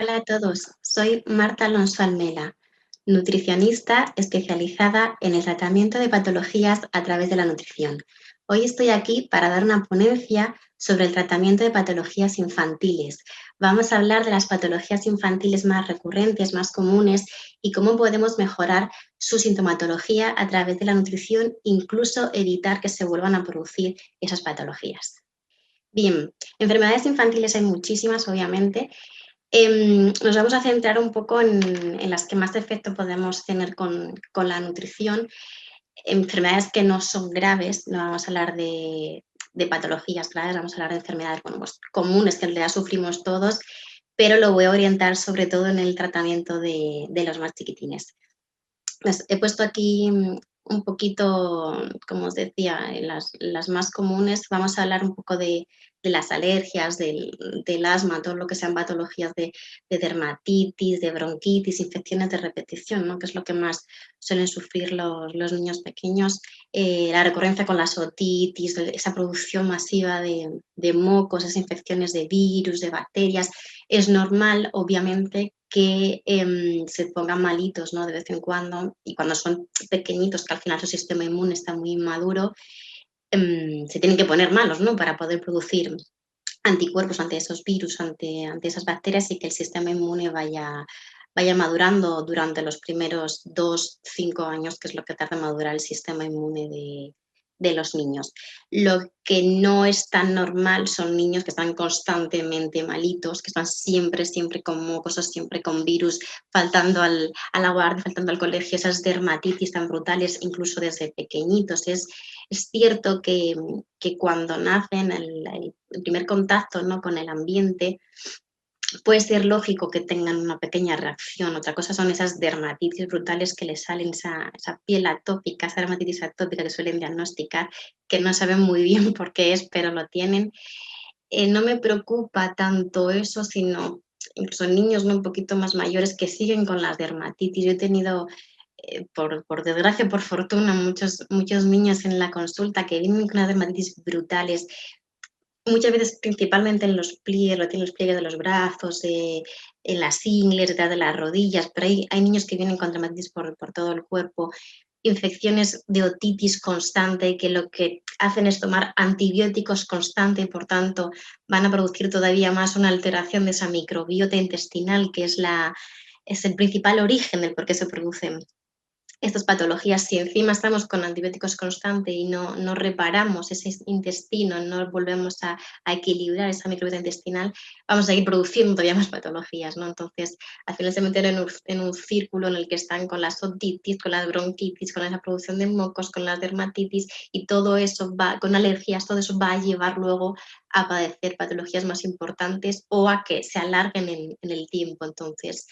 Hola a todos, soy Marta Alonso Almela, nutricionista especializada en el tratamiento de patologías a través de la nutrición. Hoy estoy aquí para dar una ponencia sobre el tratamiento de patologías infantiles. Vamos a hablar de las patologías infantiles más recurrentes, más comunes y cómo podemos mejorar su sintomatología a través de la nutrición, incluso evitar que se vuelvan a producir esas patologías. Bien, enfermedades infantiles hay muchísimas, obviamente. Nos vamos a centrar un poco en las que más efecto podemos tener con la nutrición. Enfermedades que no son graves, no vamos a hablar de patologías graves, vamos a hablar de enfermedades pues, comunes que en realidad sufrimos todos, pero lo voy a orientar sobre todo en el tratamiento de los más chiquitines. Pues he puesto aquí un poquito, como os decía, las más comunes. Vamos a hablar un poco de las alergias, del asma, todo lo que sean patologías de dermatitis, de bronquitis, infecciones de repetición, ¿no? Que es lo que más suelen sufrir los niños pequeños. La recurrencia con las otitis, esa producción masiva de mocos, esas infecciones de virus, de bacterias. Es normal, obviamente, que se pongan malitos, ¿no? De vez en cuando, y cuando son pequeñitos, que al final su sistema inmune está muy inmaduro, se tienen que poner malos, ¿no? Para poder producir anticuerpos ante esos virus, ante esas bacterias y que el sistema inmune vaya madurando durante los primeros 2, 5 años, que es lo que tarda en madurar el sistema inmune de los niños. Lo que no es tan normal son niños que están constantemente malitos, que están siempre, siempre con mocos o siempre con virus, faltando a la guardia, faltando al colegio, esas dermatitis tan brutales, incluso desde pequeñitos. Es cierto que cuando nacen el primer contacto, ¿no? Con el ambiente, puede ser lógico que tengan una pequeña reacción. Otra cosa son esas dermatitis brutales que les salen, esa piel atópica, esa dermatitis atópica que suelen diagnosticar, que no saben muy bien por qué es, pero lo tienen. No me preocupa tanto eso, sino incluso niños, ¿no? Un poquito más mayores que siguen con las dermatitis. Yo he tenido, por desgracia, por fortuna, muchos niños en la consulta que vienen con unas dermatitis brutales, muchas veces principalmente en los pliegues, lo tienen los pliegues de los brazos, en las ingles, detrás de las rodillas, pero hay niños que vienen con dermatitis por todo el cuerpo, infecciones de otitis constante, que lo que hacen es tomar antibióticos constante y por tanto van a producir todavía más una alteración de esa microbiota intestinal, que es el principal origen del por qué se producen estas patologías. Si encima estamos con antibióticos constante y no reparamos ese intestino, no volvemos a equilibrar esa microbiota intestinal, vamos a ir produciendo todavía más patologías, ¿no? Entonces, al final se meten en un círculo en el que están con las otitis, con las bronquitis, con esa producción de mocos, con las dermatitis, y todo eso va, con alergias, todo eso va a llevar luego a padecer patologías más importantes o a que se alarguen en el tiempo. Entonces,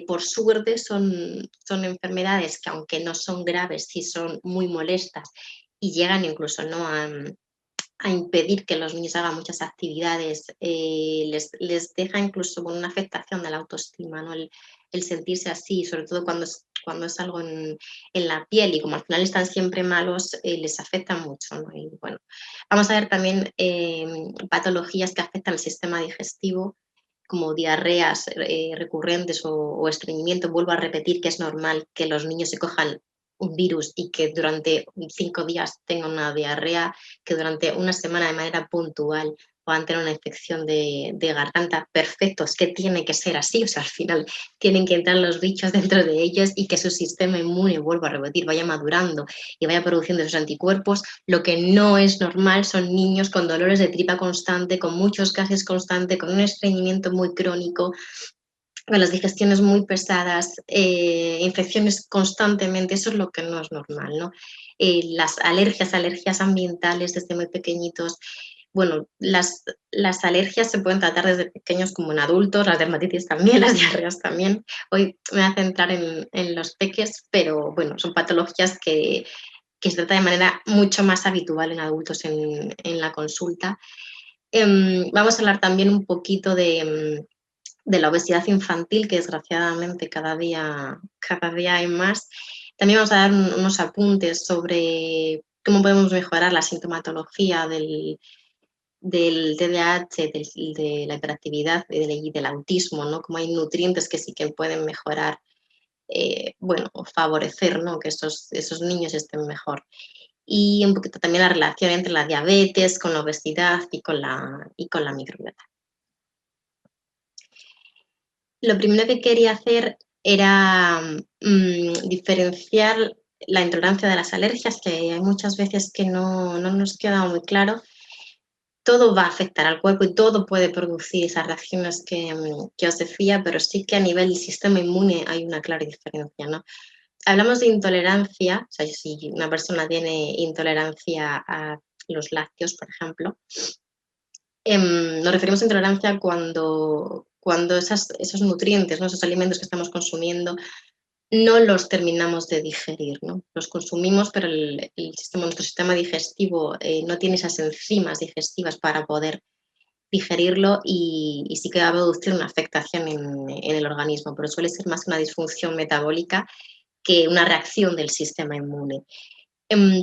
por suerte son enfermedades que, aunque no son graves, sí son muy molestas y llegan incluso, ¿no? A impedir que los niños hagan muchas actividades, les deja incluso con una afectación de la autoestima, ¿no? El sentirse así, sobre todo cuando es algo en la piel, y como al final están siempre malos, les afecta mucho, ¿no? Y bueno, vamos a ver también patologías que afectan al sistema digestivo, como diarreas recurrentes o estreñimiento. Vuelvo a repetir que es normal que los niños se cojan un virus y que durante 5 días tengan una diarrea, que durante una semana de manera puntual puedan tener una infección de garganta. Perfecto, es que tiene que ser así, o sea, al final tienen que entrar los bichos dentro de ellos y que su sistema inmune, vuelvo a repetir, vaya madurando y vaya produciendo esos anticuerpos. Lo que no es normal son niños con dolores de tripa constante, con muchos gases constantes, con un estreñimiento muy crónico, con las digestiones muy pesadas, infecciones constantemente. Eso es lo que no es normal, ¿no? Las alergias ambientales desde muy pequeñitos. Bueno, las alergias se pueden tratar desde pequeños como en adultos, las dermatitis también, las diarreas también. Hoy me voy a centrar en los peques, pero bueno, son patologías que se trata de manera mucho más habitual en adultos en la consulta. Vamos a hablar también un poquito de la obesidad infantil, que desgraciadamente cada día hay más. También vamos a dar unos apuntes sobre cómo podemos mejorar la sintomatología del TDAH, de la hiperactividad y del autismo, ¿no? Como hay nutrientes que sí que pueden mejorar, bueno, o favorecer, ¿no? Que esos niños estén mejor. Y un poquito también la relación entre la diabetes con la obesidad y con la microbiota. Lo primero que quería hacer era diferenciar la intolerancia de las alergias, que hay muchas veces que no nos queda muy claro. Todo va a afectar al cuerpo y todo puede producir esas reacciones que os decía, pero sí que a nivel del sistema inmune hay una clara diferencia, ¿no? Hablamos de intolerancia, o sea, si una persona tiene intolerancia a los lácteos, por ejemplo, nos referimos a intolerancia cuando esos nutrientes, ¿no? Esos alimentos que estamos consumiendo no los terminamos de digerir, ¿no? Los consumimos, pero nuestro sistema digestivo no tiene esas enzimas digestivas para poder digerirlo y sí que va a producir una afectación en el organismo, pero suele ser más una disfunción metabólica que una reacción del sistema inmune.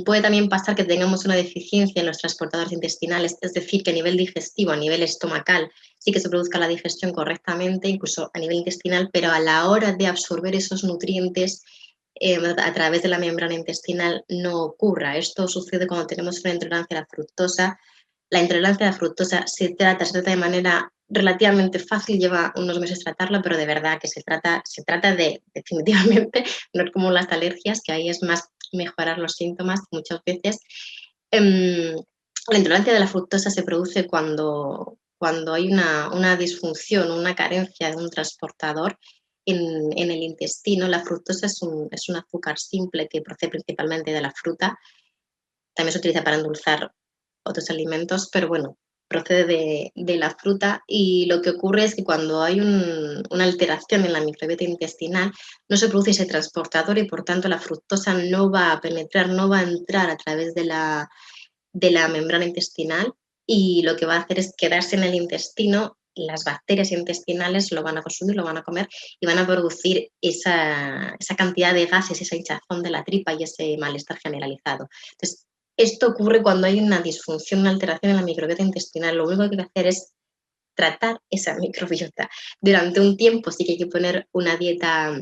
Puede también pasar que tengamos una deficiencia en los transportadores intestinales, es decir, que a nivel digestivo, a nivel estomacal, sí que se produzca la digestión correctamente, incluso a nivel intestinal, pero a la hora de absorber esos nutrientes a través de la membrana intestinal no ocurra. Esto sucede cuando tenemos una intolerancia a la fructosa. La intolerancia a la fructosa se trata de manera relativamente fácil, lleva unos meses tratarla, pero de verdad que se trata de, definitivamente, no es como las alergias, que ahí es más mejorar los síntomas muchas veces. Em, la intolerancia de la fructosa se produce cuando hay una disfunción, una carencia de un transportador en el intestino. La fructosa es un azúcar simple que procede principalmente de la fruta. También se utiliza para endulzar otros alimentos, pero bueno, procede de la fruta y lo que ocurre es que cuando hay una alteración en la microbiota intestinal no se produce ese transportador y por tanto la fructosa no va a penetrar, no va a entrar a través de la membrana intestinal y lo que va a hacer es quedarse en el intestino. Las bacterias intestinales lo van a consumir, lo van a comer y van a producir esa cantidad de gases, esa hinchazón de la tripa y ese malestar generalizado. Entonces, esto ocurre cuando hay una disfunción, una alteración en la microbiota intestinal. Lo único que hay que hacer es tratar esa microbiota. Durante un tiempo sí que hay que poner una dieta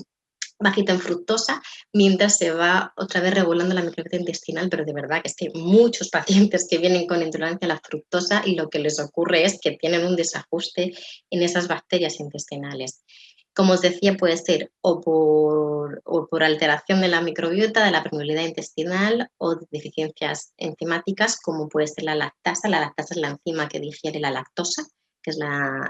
bajita en fructosa, mientras se va otra vez regulando la microbiota intestinal, pero de verdad que es que hay muchos pacientes que vienen con intolerancia a la fructosa y lo que les ocurre es que tienen un desajuste en esas bacterias intestinales. Como os decía, puede ser o por alteración de la microbiota, de la permeabilidad intestinal o de deficiencias enzimáticas, como puede ser la lactasa. La lactasa es la enzima que digiere la lactosa, que es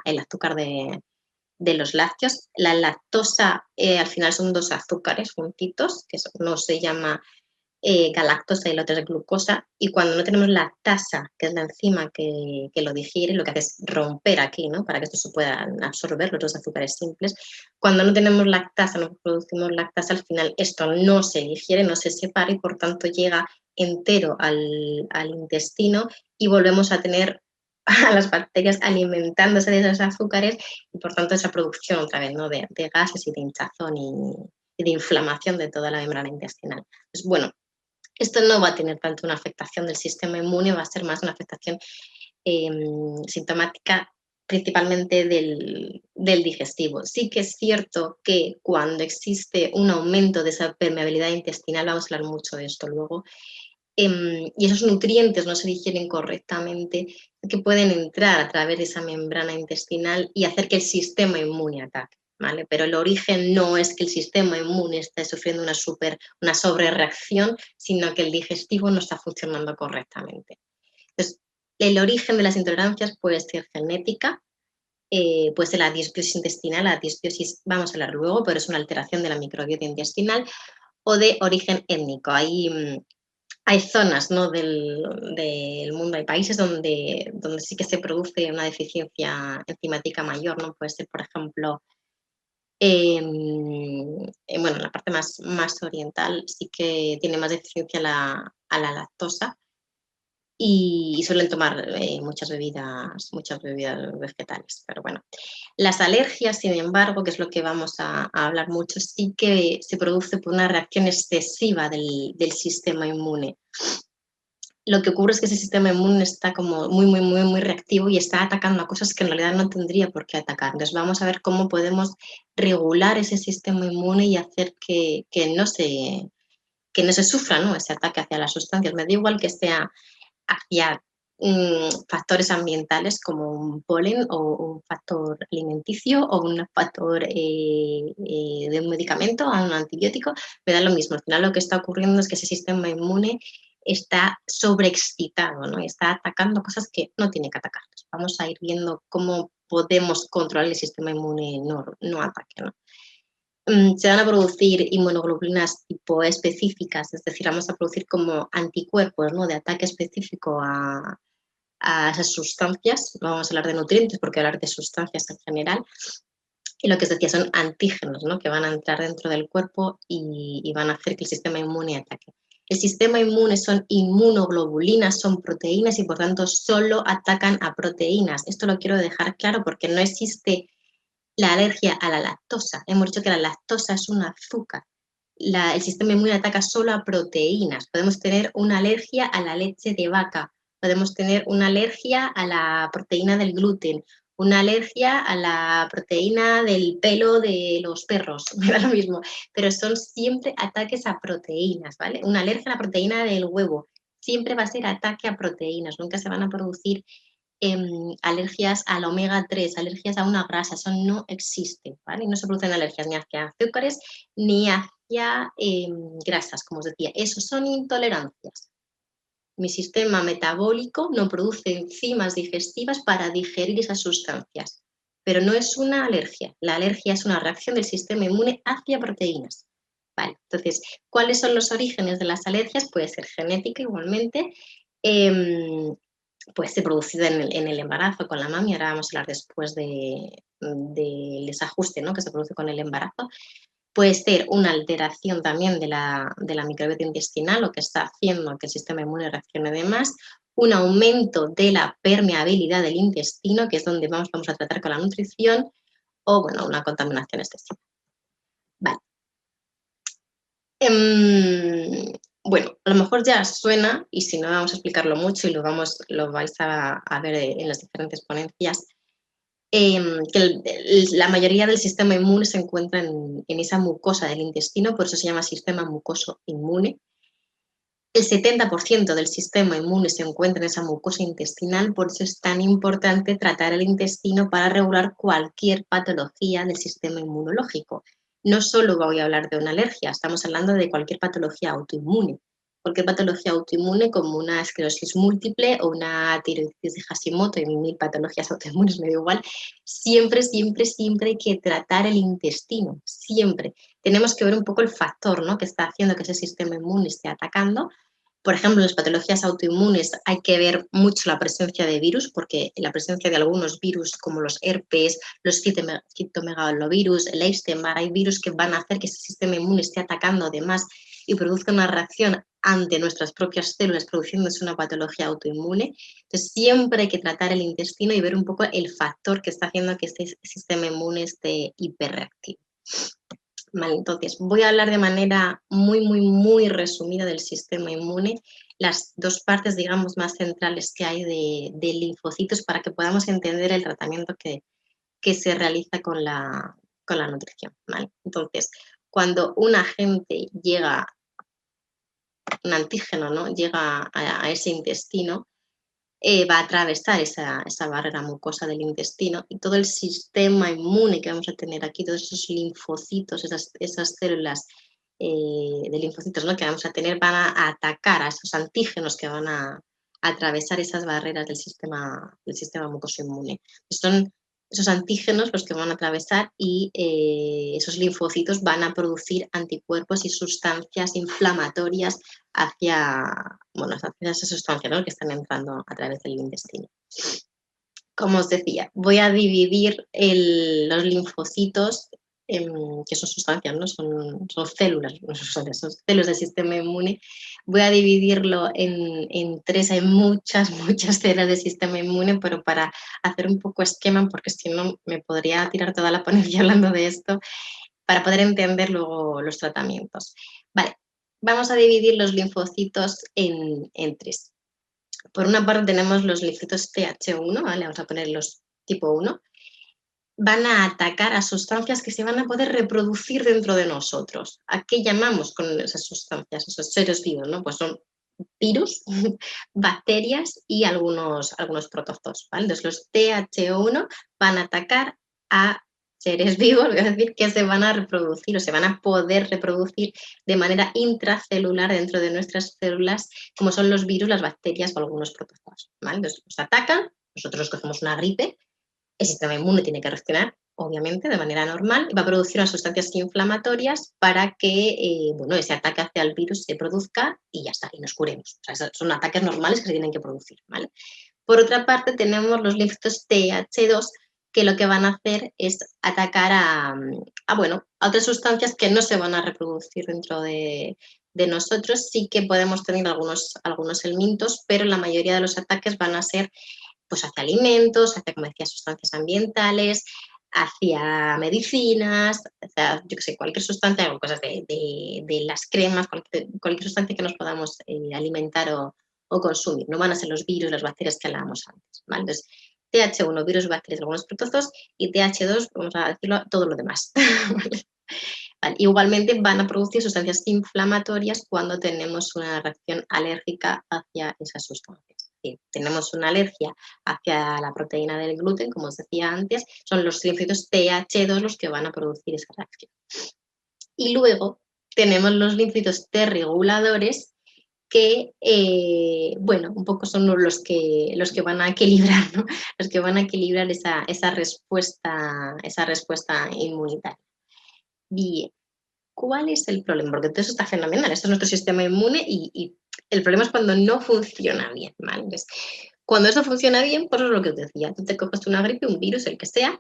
el azúcar de los lácteos. La lactosa al final son dos azúcares juntitos, que uno se llama galactosa y el otro es glucosa, y cuando no tenemos lactasa, que es la enzima que lo digiere, lo que hace es romper aquí, ¿no? Para que esto se pueda absorber, los dos azúcares simples. Cuando no tenemos lactasa, no producimos lactasa, al final esto no se digiere, no se separa y por tanto llega entero al intestino y volvemos a tener a las bacterias alimentándose de esos azúcares y por tanto esa producción otra vez, ¿no? de gases y de hinchazón y de inflamación de toda la membrana intestinal. Pues bueno, esto no va a tener tanto una afectación del sistema inmune, va a ser más una afectación sintomática principalmente del digestivo. Sí que es cierto que cuando existe un aumento de esa permeabilidad intestinal, vamos a hablar mucho de esto luego, y esos nutrientes no se digieren correctamente, que pueden entrar a través de esa membrana intestinal y hacer que el sistema inmune ataque. ¿Vale? Pero el origen no es que el sistema inmune esté sufriendo una sobrereacción, sino que el digestivo no está funcionando correctamente. Entonces, el origen de las intolerancias puede ser genética, puede ser la disbiosis intestinal, la disbiosis vamos a hablar luego, pero es una alteración de la microbiota intestinal, o de origen étnico. Hay zonas, ¿no? del mundo, hay países donde sí que se produce una deficiencia enzimática mayor, ¿no? Puede ser, por ejemplo, bueno, en la parte más oriental sí que tiene más deficiencia a la lactosa y suelen tomar muchas bebidas vegetales. Pero bueno, las alergias, sin embargo, que es lo que vamos a hablar mucho, sí que se produce por una reacción excesiva del sistema inmune. lo que ocurre es que ese sistema inmune está como muy, muy, muy, muy reactivo y está atacando a cosas que en realidad no tendría por qué atacar. Entonces vamos a ver cómo podemos regular ese sistema inmune y hacer que no se sufra, ¿no?, ese ataque hacia las sustancias. Me da igual que sea hacia factores ambientales como un polen o un factor alimenticio o un factor de un medicamento o un antibiótico, me da lo mismo. Al final lo que está ocurriendo es que ese sistema inmune está sobreexcitado, ¿no?, y está atacando cosas que no tiene que atacar. Vamos a ir viendo cómo podemos controlar el sistema inmune no ataque, ¿no? Se van a producir inmunoglobulinas tipo específicas, es decir, vamos a producir como anticuerpos, ¿no?, de ataque específico a esas sustancias. No vamos a hablar de nutrientes porque hablar de sustancias en general. Y lo que os decía son antígenos, ¿no?, que van a entrar dentro del cuerpo y van a hacer que el sistema inmune ataque. El sistema inmune son inmunoglobulinas, son proteínas y por tanto solo atacan a proteínas. Esto lo quiero dejar claro porque no existe la alergia a la lactosa. Hemos dicho que la lactosa es un azúcar. El sistema inmune ataca solo a proteínas. Podemos tener una alergia a la leche de vaca, podemos tener una alergia a la proteína del gluten, una alergia a la proteína del pelo de los perros, me da lo mismo, pero son siempre ataques a proteínas, ¿vale? Una alergia a la proteína del huevo siempre va a ser ataque a proteínas, nunca se van a producir alergias al omega 3, alergias a una grasa, eso no existe, ¿vale? No se producen alergias ni hacia azúcares ni hacia grasas, como os decía. Eso son intolerancias. Mi sistema metabólico no produce enzimas digestivas para digerir esas sustancias, pero no es una alergia. La alergia es una reacción del sistema inmune hacia proteínas. Vale, entonces, ¿cuáles son los orígenes de las alergias? Puede ser genética igualmente, puede ser producida en el embarazo con la mami, ahora vamos a hablar después del desajuste, ¿no?, que se produce con el embarazo. Puede ser una alteración también de la microbiota intestinal, lo que está haciendo que el sistema inmune reaccione de más, un aumento de la permeabilidad del intestino, que es donde vamos a tratar con la nutrición, o bueno, una contaminación excesiva. Vale. Bueno, a lo mejor ya suena, y si no vamos a explicarlo mucho y lo vais a ver en las diferentes ponencias, que la mayoría del sistema inmune se encuentra en esa mucosa del intestino, por eso se llama sistema mucoso inmune. El 70% del sistema inmune se encuentra en esa mucosa intestinal, por eso es tan importante tratar el intestino para regular cualquier patología del sistema inmunológico. No solo voy a hablar de una alergia, estamos hablando de cualquier patología autoinmune. Cualquier patología autoinmune como una esclerosis múltiple o una tiroiditis de Hashimoto y mil patologías autoinmunes, me da igual, siempre, siempre, siempre hay que tratar el intestino, siempre. Tenemos que ver un poco el factor, ¿no?, que está haciendo que ese sistema inmune esté atacando. Por ejemplo, en las patologías autoinmunes hay que ver mucho la presencia de virus, porque la presencia de algunos virus como los herpes, los citomegalovirus, el Epstein-Barr, hay virus que van a hacer que ese sistema inmune esté atacando además y produzca una reacción ante nuestras propias células, produciéndose una patología autoinmune. Entonces, siempre hay que tratar el intestino y ver un poco el factor que está haciendo que este sistema inmune esté hiperreactivo. Vale, entonces voy a hablar de manera muy, muy, muy resumida del sistema inmune, las dos partes, digamos, más centrales que hay de linfocitos para que podamos entender el tratamiento que se realiza con la nutrición, ¿vale? Entonces, cuando un agente llega, un antígeno, ¿no?, llega a ese intestino, va a atravesar esa barrera mucosa del intestino y todo el sistema inmune que vamos a tener aquí, todos esos linfocitos, esas células de linfocitos, ¿no?, que vamos a tener, van a atacar a esos antígenos que van a atravesar esas barreras del sistema mucoso inmune. Son esos antígenos los que van a atravesar y esos linfocitos van a producir anticuerpos y sustancias inflamatorias hacia, bueno, hacia esas sustancias, ¿no?, que están entrando a través del intestino. Como os decía, voy a dividir los linfocitos, que son sustancias, ¿no?, son células, no son sustancias, son células del sistema inmune. Voy a dividirlo en tres, hay muchas, muchas células del sistema inmune, pero para hacer un poco esquema, porque si no me podría tirar toda la ponencia hablando de esto, para poder entender luego los tratamientos. Vale, vamos a dividir los linfocitos en tres. Por una parte tenemos los linfocitos Th1, ¿vale? Vamos a poner los tipo 1, van a atacar a sustancias que se van a poder reproducir dentro de nosotros. ¿A qué llamamos con esas sustancias, esos seres vivos, ¿no? Pues son virus, bacterias y algunos protozoos, ¿vale? Entonces los Th1 van a atacar a seres vivos, es decir, que se van a reproducir o se van a poder reproducir de manera intracelular dentro de nuestras células, como son los virus, las bacterias o algunos protozoos, ¿vale? Entonces nos atacan, nosotros cogemos una gripe, el sistema inmune tiene que reaccionar, obviamente, de manera normal, y va a producir unas sustancias inflamatorias para que bueno, ese ataque hacia el virus se produzca y ya está, y nos curemos. O sea, son ataques normales que se tienen que producir, ¿vale? Por otra parte, tenemos los linfocitos Th2, que lo que van a hacer es atacar bueno, a otras sustancias que no se van a reproducir dentro de nosotros. Sí que podemos tener algunos elementos, pero la mayoría de los ataques van a ser pues hacia alimentos, hacia, como decía, sustancias ambientales, hacia medicinas, hacia, yo qué sé, cualquier sustancia, cosas de las cremas, cualquier sustancia que nos podamos alimentar o consumir. No van a ser los virus, las bacterias que hablábamos antes, ¿vale? Entonces, TH1, virus, bacterias, algunos protozoos, y TH2, vamos a decirlo, todo lo demás. Vale, igualmente van a producir sustancias inflamatorias cuando tenemos una reacción alérgica hacia esas sustancias. Si tenemos una alergia hacia la proteína del gluten, como os decía antes, son los linfocitos Th2 los que van a producir esa reacción. Y luego tenemos los linfocitos T reguladores que, bueno, un poco son los que van a equilibrar, ¿no? Los que van a equilibrar esa respuesta inmunitaria. Bien. ¿Cuál es el problema? Porque todo eso está fenomenal, esto es nuestro sistema inmune y el problema es cuando no funciona bien, ¿vale? Entonces, cuando eso funciona bien, pues es lo que os decía, tú te coges una gripe, un virus, el que sea,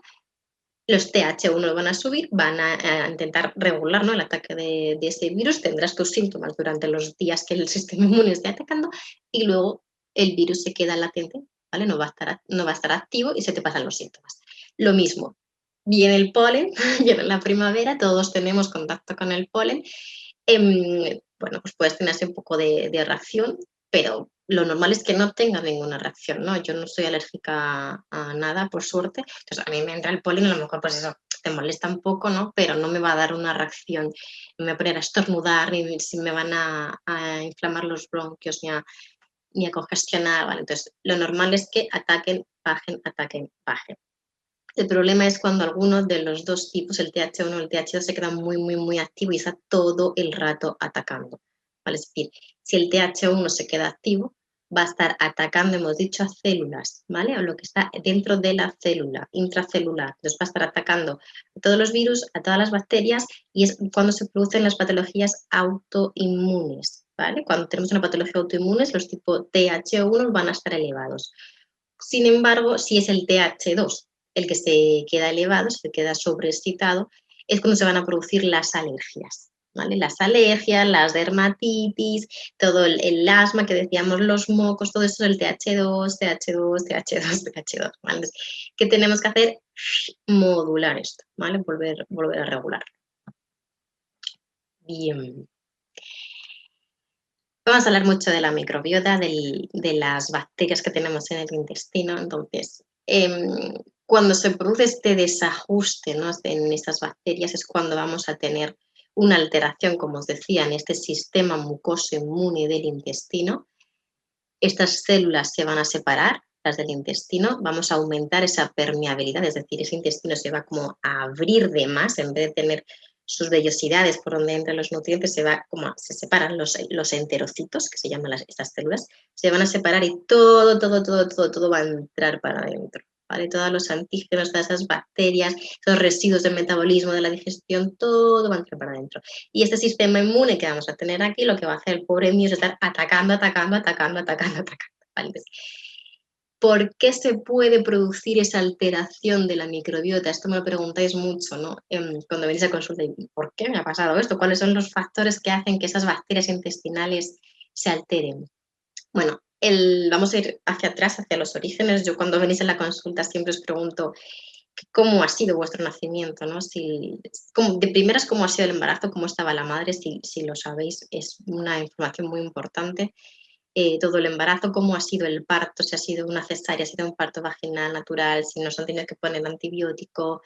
los TH1 van a subir, van a intentar regular, ¿no?, el ataque de ese virus, tendrás tus síntomas durante los días que el sistema inmune esté atacando y luego el virus se queda latente, ¿vale? No va a estar activo y se te pasan los síntomas. Lo mismo, viene el polen, viene la primavera, todos tenemos contacto con el polen. Bueno, pues puedes tener así un poco de reacción, pero lo normal es que no tenga ninguna reacción, ¿no? Yo no soy alérgica a nada, por suerte. Entonces, a mí me entra el polen y a lo mejor, pues eso, te molesta un poco, ¿no? Pero no me va a dar una reacción, no me voy a poner a estornudar, ni si me van a inflamar los bronquios, ni a congestionar, ¿vale? Entonces, lo normal es que ataquen, bajen, ataquen, bajen. El problema es cuando alguno de los dos tipos, el TH1 o el TH2, se queda muy, muy, muy activo y está todo el rato atacando, ¿vale? Es decir, si el TH1 se queda activo, va a estar atacando, hemos dicho, a células, ¿vale? O lo que está dentro de la célula, intracelular. Entonces va a estar atacando a todos los virus, a todas las bacterias y es cuando se producen las patologías autoinmunes, ¿vale? Cuando tenemos una patología autoinmune, los tipo TH1 van a estar elevados. Sin embargo, si es el TH2 el que se queda elevado, se queda sobreexcitado, es cuando se van a producir las alergias, ¿vale? Las alergias, las dermatitis, todo el asma que decíamos, los mocos, todo eso es el TH2, TH2, TH2, TH2, ¿vale? Entonces, ¿qué tenemos que hacer? Modular esto, ¿vale? Volver a regular. Bien. Vamos a hablar mucho de la microbiota, de las bacterias que tenemos en el intestino. Entonces, cuando se produce este desajuste, ¿no?, en estas bacterias es cuando vamos a tener una alteración, como os decía, en este sistema mucoso inmune del intestino. Estas células se van a separar, las del intestino, vamos a aumentar esa permeabilidad, es decir, ese intestino se va como a abrir de más, en vez de tener sus vellosidades por donde entran los nutrientes, se separan los enterocitos, que se llaman estas células, se van a separar y todo va a entrar para adentro, ¿vale? Todos los antígenos, todas esas bacterias, esos residuos del metabolismo, de la digestión, todo va a entrar para adentro. Y este sistema inmune que vamos a tener aquí, lo que va a hacer el pobre mío es estar atacando, ¿vale? Entonces, ¿por qué se puede producir esa alteración de la microbiota? Esto me lo preguntáis mucho, ¿no? Cuando venís a consulta, ¿por qué me ha pasado esto? ¿Cuáles son los factores que hacen que esas bacterias intestinales se alteren? Bueno, vamos a ir hacia atrás, hacia los orígenes. Yo cuando venís a la consulta siempre os pregunto cómo ha sido vuestro nacimiento, ¿no? De primeras, cómo ha sido el embarazo, cómo estaba la madre, si lo sabéis, es una información muy importante. todo el embarazo, cómo ha sido el parto, si ha sido una cesárea, si ha sido un parto vaginal natural, si nos han tenido que poner antibiótico,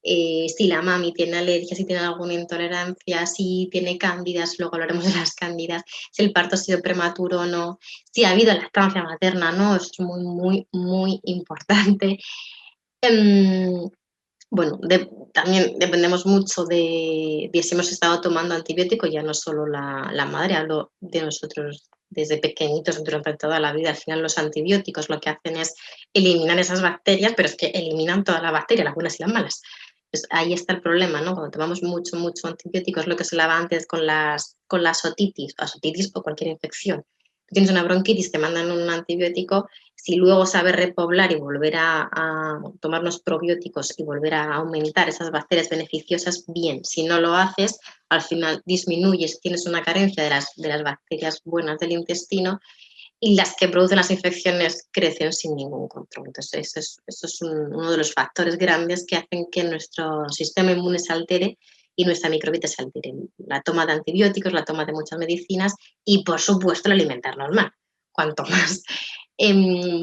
si la mami tiene alergia, si tiene alguna intolerancia, si tiene cándidas, luego hablaremos de las cándidas, si el parto ha sido prematuro o no, si ha habido lactancia materna, ¿no? Eso es muy, muy, muy importante. Em, bueno, también dependemos mucho de si hemos estado tomando antibióticos, ya no solo la madre, hablo de nosotros desde pequeñitos durante toda la vida. Al final los antibióticos lo que hacen es eliminar esas bacterias, pero es que eliminan todas las bacterias, las buenas y las malas. Pues ahí está el problema, ¿no? Cuando tomamos mucho, mucho antibiótico, es lo que se hablaba antes con las otitis o cualquier infección. Tú tienes una bronquitis, te mandan un antibiótico, si luego sabes repoblar y volver a tomar los probióticos y volver a aumentar esas bacterias beneficiosas, bien. Si no lo haces, al final disminuyes, tienes una carencia de las bacterias buenas del intestino y las que producen las infecciones crecen sin ningún control. Entonces, eso es uno de los factores grandes que hacen que nuestro sistema inmune se altere y nuestra microbiota se altere. La toma de antibióticos, la toma de muchas medicinas y, por supuesto, el alimentarnos mal. Cuanto más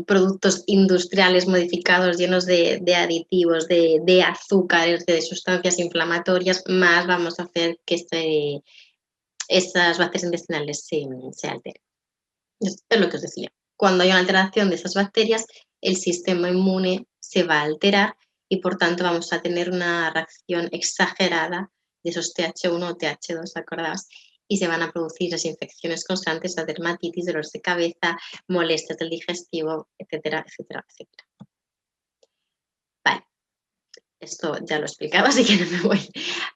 productos industriales modificados llenos de aditivos, de azúcares, de sustancias inflamatorias, más vamos a hacer que esas bacterias intestinales se alteren. Es lo que os decía. Cuando hay una alteración de esas bacterias, el sistema inmune se va a alterar y por tanto vamos a tener una reacción exagerada de esos TH1 o TH2, ¿acordaos? Y se van a producir las infecciones constantes, la dermatitis, dolores de cabeza, molestias del digestivo, etcétera, etcétera, etcétera. Vale, esto ya lo explicaba, así que no me voy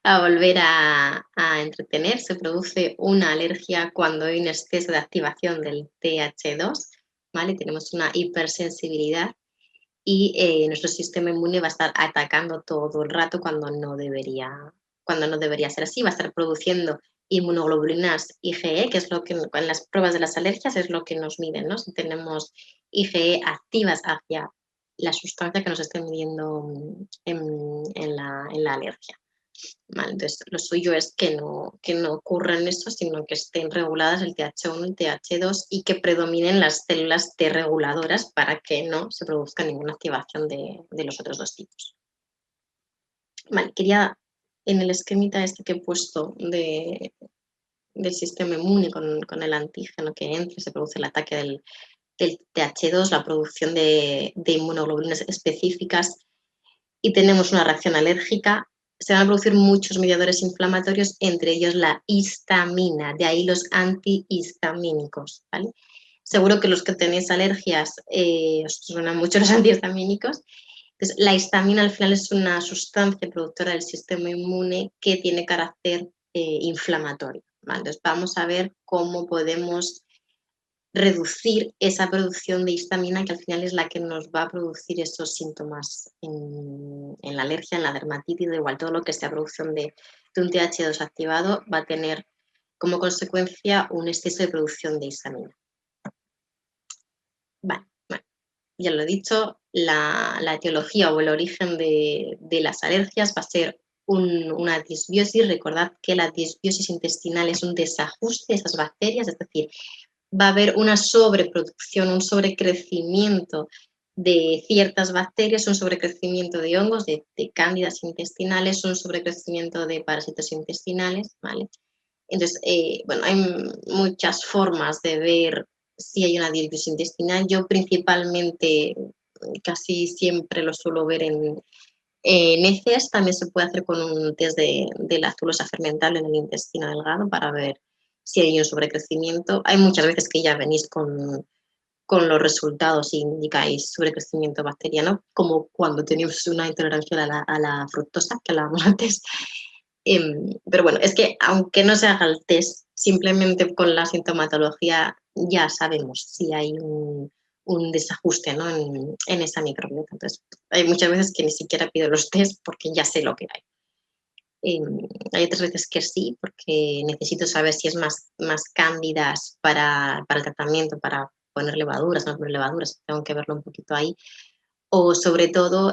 a volver a entretener. Se produce una alergia cuando hay un exceso de activación del TH2, ¿vale? Tenemos una hipersensibilidad y nuestro sistema inmune va a estar atacando todo el rato cuando no debería ser así. Va a estar produciendo inmunoglobulinas IgE, que es lo que en las pruebas de las alergias es lo que nos miden, ¿no? Si tenemos IgE activas hacia la sustancia que nos estén midiendo en la alergia. ¿Vale? Entonces, lo suyo es que no ocurran eso, sino que estén reguladas el TH1 y el TH2 y que predominen las células T reguladoras para que no se produzca ninguna activación de los otros dos tipos. Vale, quería en el esquemita este que he puesto del sistema inmune con el antígeno que entra, se produce el ataque del TH2, la producción de inmunoglobulinas específicas y tenemos una reacción alérgica, se van a producir muchos mediadores inflamatorios, entre ellos la histamina, de ahí los antihistamínicos, ¿vale? Seguro que los que tenéis alergias os suenan mucho los antihistamínicos. Entonces, la histamina al final es una sustancia productora del sistema inmune que tiene carácter inflamatorio, ¿vale? Entonces, vamos a ver cómo podemos reducir esa producción de histamina que al final es la que nos va a producir esos síntomas en la alergia, en la dermatitis, da igual, todo lo que sea producción de un TH2 activado va a tener como consecuencia un exceso de producción de histamina. Vale, bueno, ya lo he dicho, la etiología o el origen de las alergias va a ser una disbiosis. Recordad que la disbiosis intestinal es un desajuste de esas bacterias, es decir, va a haber una sobreproducción, un sobrecrecimiento de ciertas bacterias, un sobrecrecimiento de hongos, de cándidas intestinales, un sobrecrecimiento de parásitos intestinales, ¿vale? Entonces, bueno, hay muchas formas de ver si hay una disbiosis intestinal. Yo principalmente casi siempre lo suelo ver en heces. También se puede hacer con un test de la lactulosa fermentable en el intestino delgado para ver si hay un sobrecrecimiento. Hay muchas veces que ya venís con los resultados y indicáis sobrecrecimiento bacteriano, como cuando tenéis una intolerancia a la fructosa, que hablábamos antes. Pero bueno, es que aunque no se haga el test, simplemente con la sintomatología ya sabemos si hay un desajuste, ¿no? en esa microbiota. Entonces, hay muchas veces que ni siquiera pido los test porque ya sé lo que hay. Hay otras veces que sí, porque necesito saber si es más cándidas para el tratamiento, para poner levaduras, no poner levaduras, tengo que verlo un poquito ahí. O sobre todo,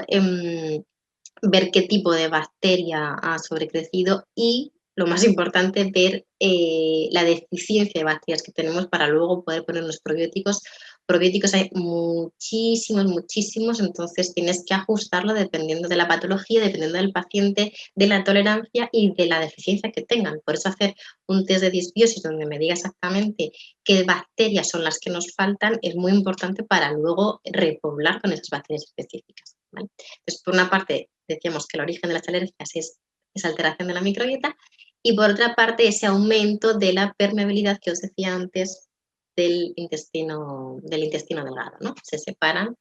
ver qué tipo de bacteria ha sobrecrecido y lo más importante, ver la deficiencia de bacterias que tenemos para luego poder poner los probióticos. Probióticos hay muchísimos, muchísimos, entonces tienes que ajustarlo dependiendo de la patología, dependiendo del paciente, de la tolerancia y de la deficiencia que tengan. Por eso hacer un test de disbiosis donde me diga exactamente qué bacterias son las que nos faltan es muy importante para luego repoblar con esas bacterias específicas, ¿vale? Entonces, por una parte, decíamos que el origen de las alergias es esa alteración de la microbiota y por otra parte ese aumento de la permeabilidad que os decía antes del intestino delgado, ¿no? Se separan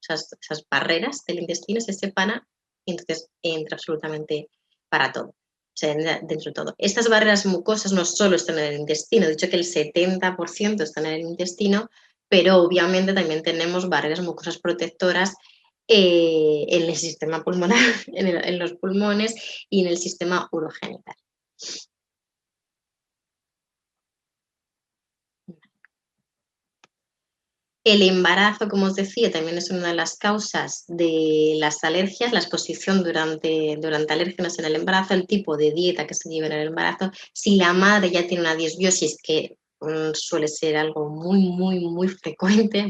esas barreras del intestino, se separan y entonces entra absolutamente para todo, o sea, dentro de todo. Estas barreras mucosas no solo están en el intestino, he dicho que el 70% están en el intestino, pero obviamente también tenemos barreras mucosas protectoras en el sistema pulmonar, en los pulmones y en el sistema urogenital. El embarazo, como os decía, también es una de las causas de las alergias, la exposición durante alérgenos en el embarazo, el tipo de dieta que se lleva en el embarazo. Si la madre ya tiene una disbiosis, que suele ser algo muy, muy, muy frecuente,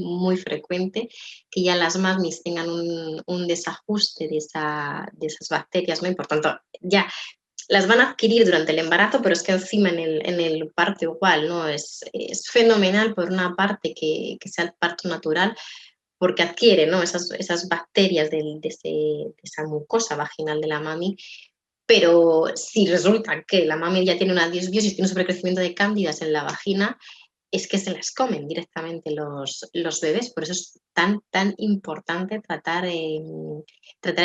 que ya las mamis tengan un desajuste de esas bacterias, ¿no? Y por tanto, ya las van a adquirir durante el embarazo, pero es que encima en el parto igual, ¿no? Es fenomenal por una parte que sea el parto natural, porque adquiere, ¿no? Esas bacterias de esa mucosa vaginal de la mami, pero si resulta que la mami ya tiene una disbiosis, tiene un sobrecrecimiento de cándidas en la vagina, es que se las comen directamente los bebés. Por eso es tan importante tratar el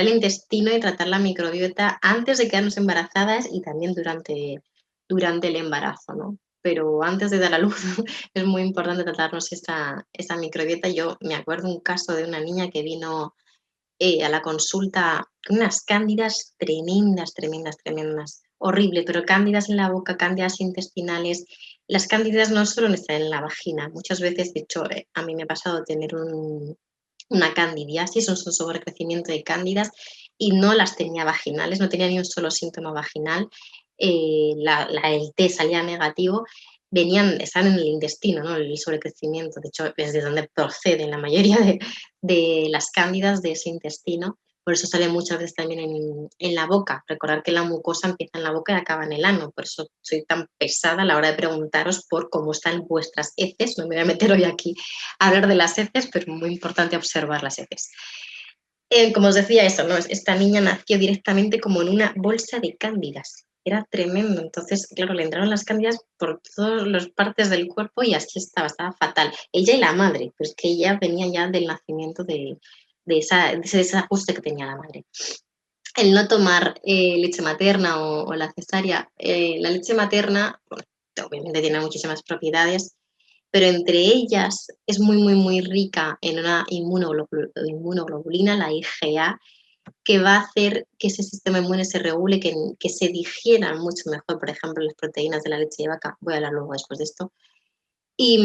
intestino y tratar la microbiota antes de quedarnos embarazadas y también durante el embarazo, ¿no? Pero antes de dar a luz es muy importante tratarnos esa microbiota. Yo me acuerdo un caso de una niña que vino a la consulta con unas cándidas tremendas, horrible, pero cándidas en la boca, cándidas intestinales. Las cándidas no solo están en la vagina, muchas veces, de hecho, a mí me ha pasado tener una candidiasis, un sobrecrecimiento de cándidas y no las tenía vaginales, no tenía ni un solo síntoma vaginal, el T salía negativo, están en el intestino, ¿no? El sobrecrecimiento, de hecho, es de donde proceden la mayoría de las cándidas de ese intestino, por eso sale muchas veces también en la boca. Recordar que la mucosa empieza en la boca y acaba en el ano, por eso soy tan pesada a la hora de preguntaros por cómo están vuestras heces. No me voy a meter hoy aquí a hablar de las heces, pero es muy importante observar las heces. Como os decía eso, ¿no? Esta niña nació directamente como en una bolsa de cándidas. Era tremendo. Entonces, claro, le entraron las cándidas por todas las partes del cuerpo y así estaba fatal. Ella y la madre, pues que ella venía ya del nacimiento de ese desajuste que tenía la madre. El no tomar leche materna o la cesárea. La leche materna, bueno, obviamente tiene muchísimas propiedades, pero entre ellas es muy rica en una inmunoglobulina, la IgA, que va a hacer que ese sistema inmune se regule, que se digieran mucho mejor, por ejemplo, las proteínas de la leche de vaca, voy a hablar luego después de esto, y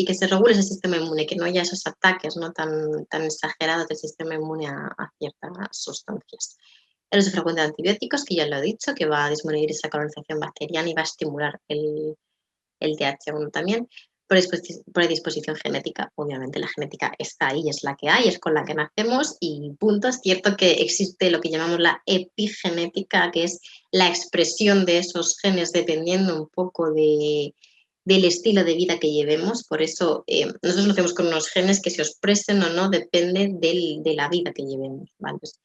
que se regule ese sistema inmune, que no haya esos ataques, ¿no? tan exagerados del sistema inmune a ciertas sustancias. El uso frecuente de antibióticos, que ya lo he dicho, que va a disminuir esa colonización bacteriana y va a estimular el TH1 también. Predisposición genética, obviamente la genética está ahí, es la que hay, es con la que nacemos y punto. Es cierto que existe lo que llamamos la epigenética, que es la expresión de esos genes dependiendo un poco del estilo de vida que llevemos. Por eso nosotros nacemos con unos genes que se expresen o no depende de la vida que llevemos, ¿vale? Pues,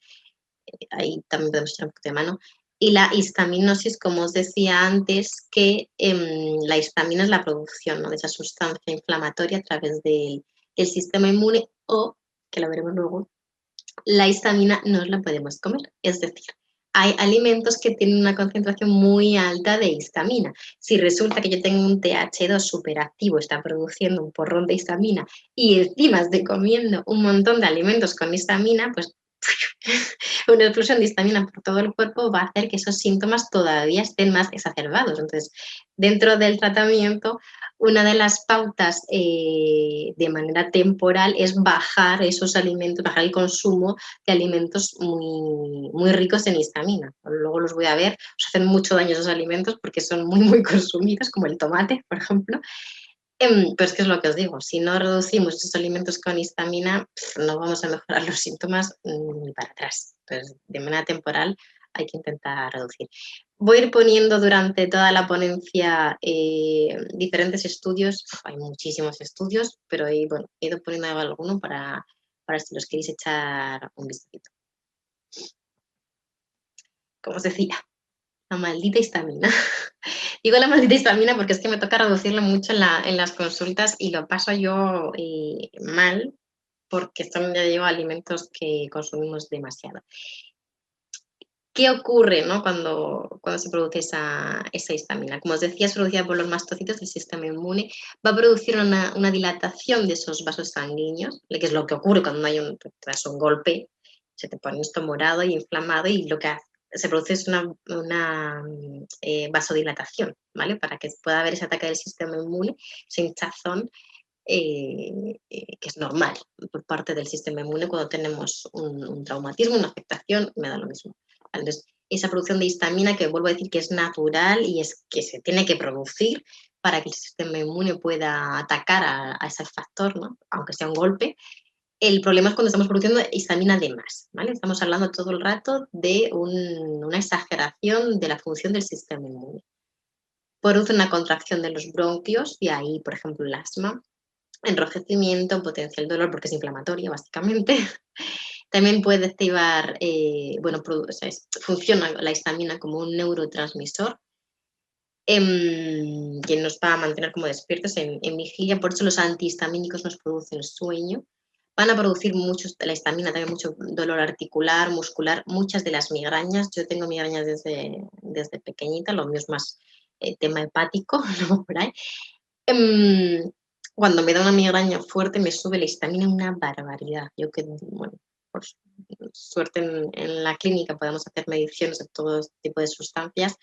ahí también podemos echar un poquito de mano. Y la histaminosis, como os decía antes, que la histamina es la producción, ¿no? De esa sustancia inflamatoria a través del sistema inmune o, que lo veremos luego, la histamina no la podemos comer. Es decir, hay alimentos que tienen una concentración muy alta de histamina. Si resulta que yo tengo un TH2 superactivo, está produciendo un porrón de histamina y encima estoy comiendo un montón de alimentos con histamina, pues una explosión de histamina por todo el cuerpo va a hacer que esos síntomas todavía estén más exacerbados. Entonces, dentro del tratamiento, una de las pautas de manera temporal es bajar esos alimentos, bajar el consumo de alimentos muy ricos en histamina. Luego los voy a ver, os hacen mucho daño esos alimentos porque son muy consumidos, como el tomate, por ejemplo. Pero es que es lo que os digo, si no reducimos estos alimentos con histamina, no vamos a mejorar los síntomas ni para atrás. Entonces, de manera temporal hay que intentar reducir. Voy a ir poniendo durante toda la ponencia diferentes estudios, hay muchísimos estudios, pero bueno, he ido poniendo alguno para si los queréis echar un vistacito. Como os decía, la maldita histamina. Digo la maldita histamina porque es que me toca reducirla mucho en las consultas y lo paso yo mal porque son, ya digo, alimentos que consumimos demasiado. ¿Qué ocurre, ¿no? cuando se produce esa histamina? Como os decía, es producida por los mastocitos del sistema inmune. Va a producir una dilatación de esos vasos sanguíneos, que es lo que ocurre cuando hay tras un golpe, se te pone esto morado y inflamado y lo que se produce es una vasodilatación, ¿vale? Para que pueda haber ese ataque del sistema inmune, ese hinchazón, que es normal por parte del sistema inmune cuando tenemos un traumatismo, una afectación, me da lo mismo. Entonces, esa producción de histamina, que vuelvo a decir que es natural y es que se tiene que producir para que el sistema inmune pueda atacar a ese factor, ¿no? Aunque sea un golpe. El problema es cuando estamos produciendo histamina de más, ¿vale? Estamos hablando todo el rato de una exageración de la función del sistema inmune. Produce una contracción de los bronquios y ahí, por ejemplo, el asma, enrojecimiento, potencia el dolor porque es inflamatoria, básicamente. También puede activar, o sea, funciona la histamina como un neurotransmisor que nos va a mantener como despiertos en vigilia. Por eso los antihistamínicos nos producen sueño. Van a producir la histamina, también mucho dolor articular, muscular, muchas de las migrañas. Yo tengo migrañas desde pequeñita, lo mío es más tema hepático, ¿no? Por ahí. Cuando me da una migraña fuerte me sube la histamina una barbaridad. Yo que, bueno, por suerte en la clínica podemos hacer mediciones de todo tipo de sustancias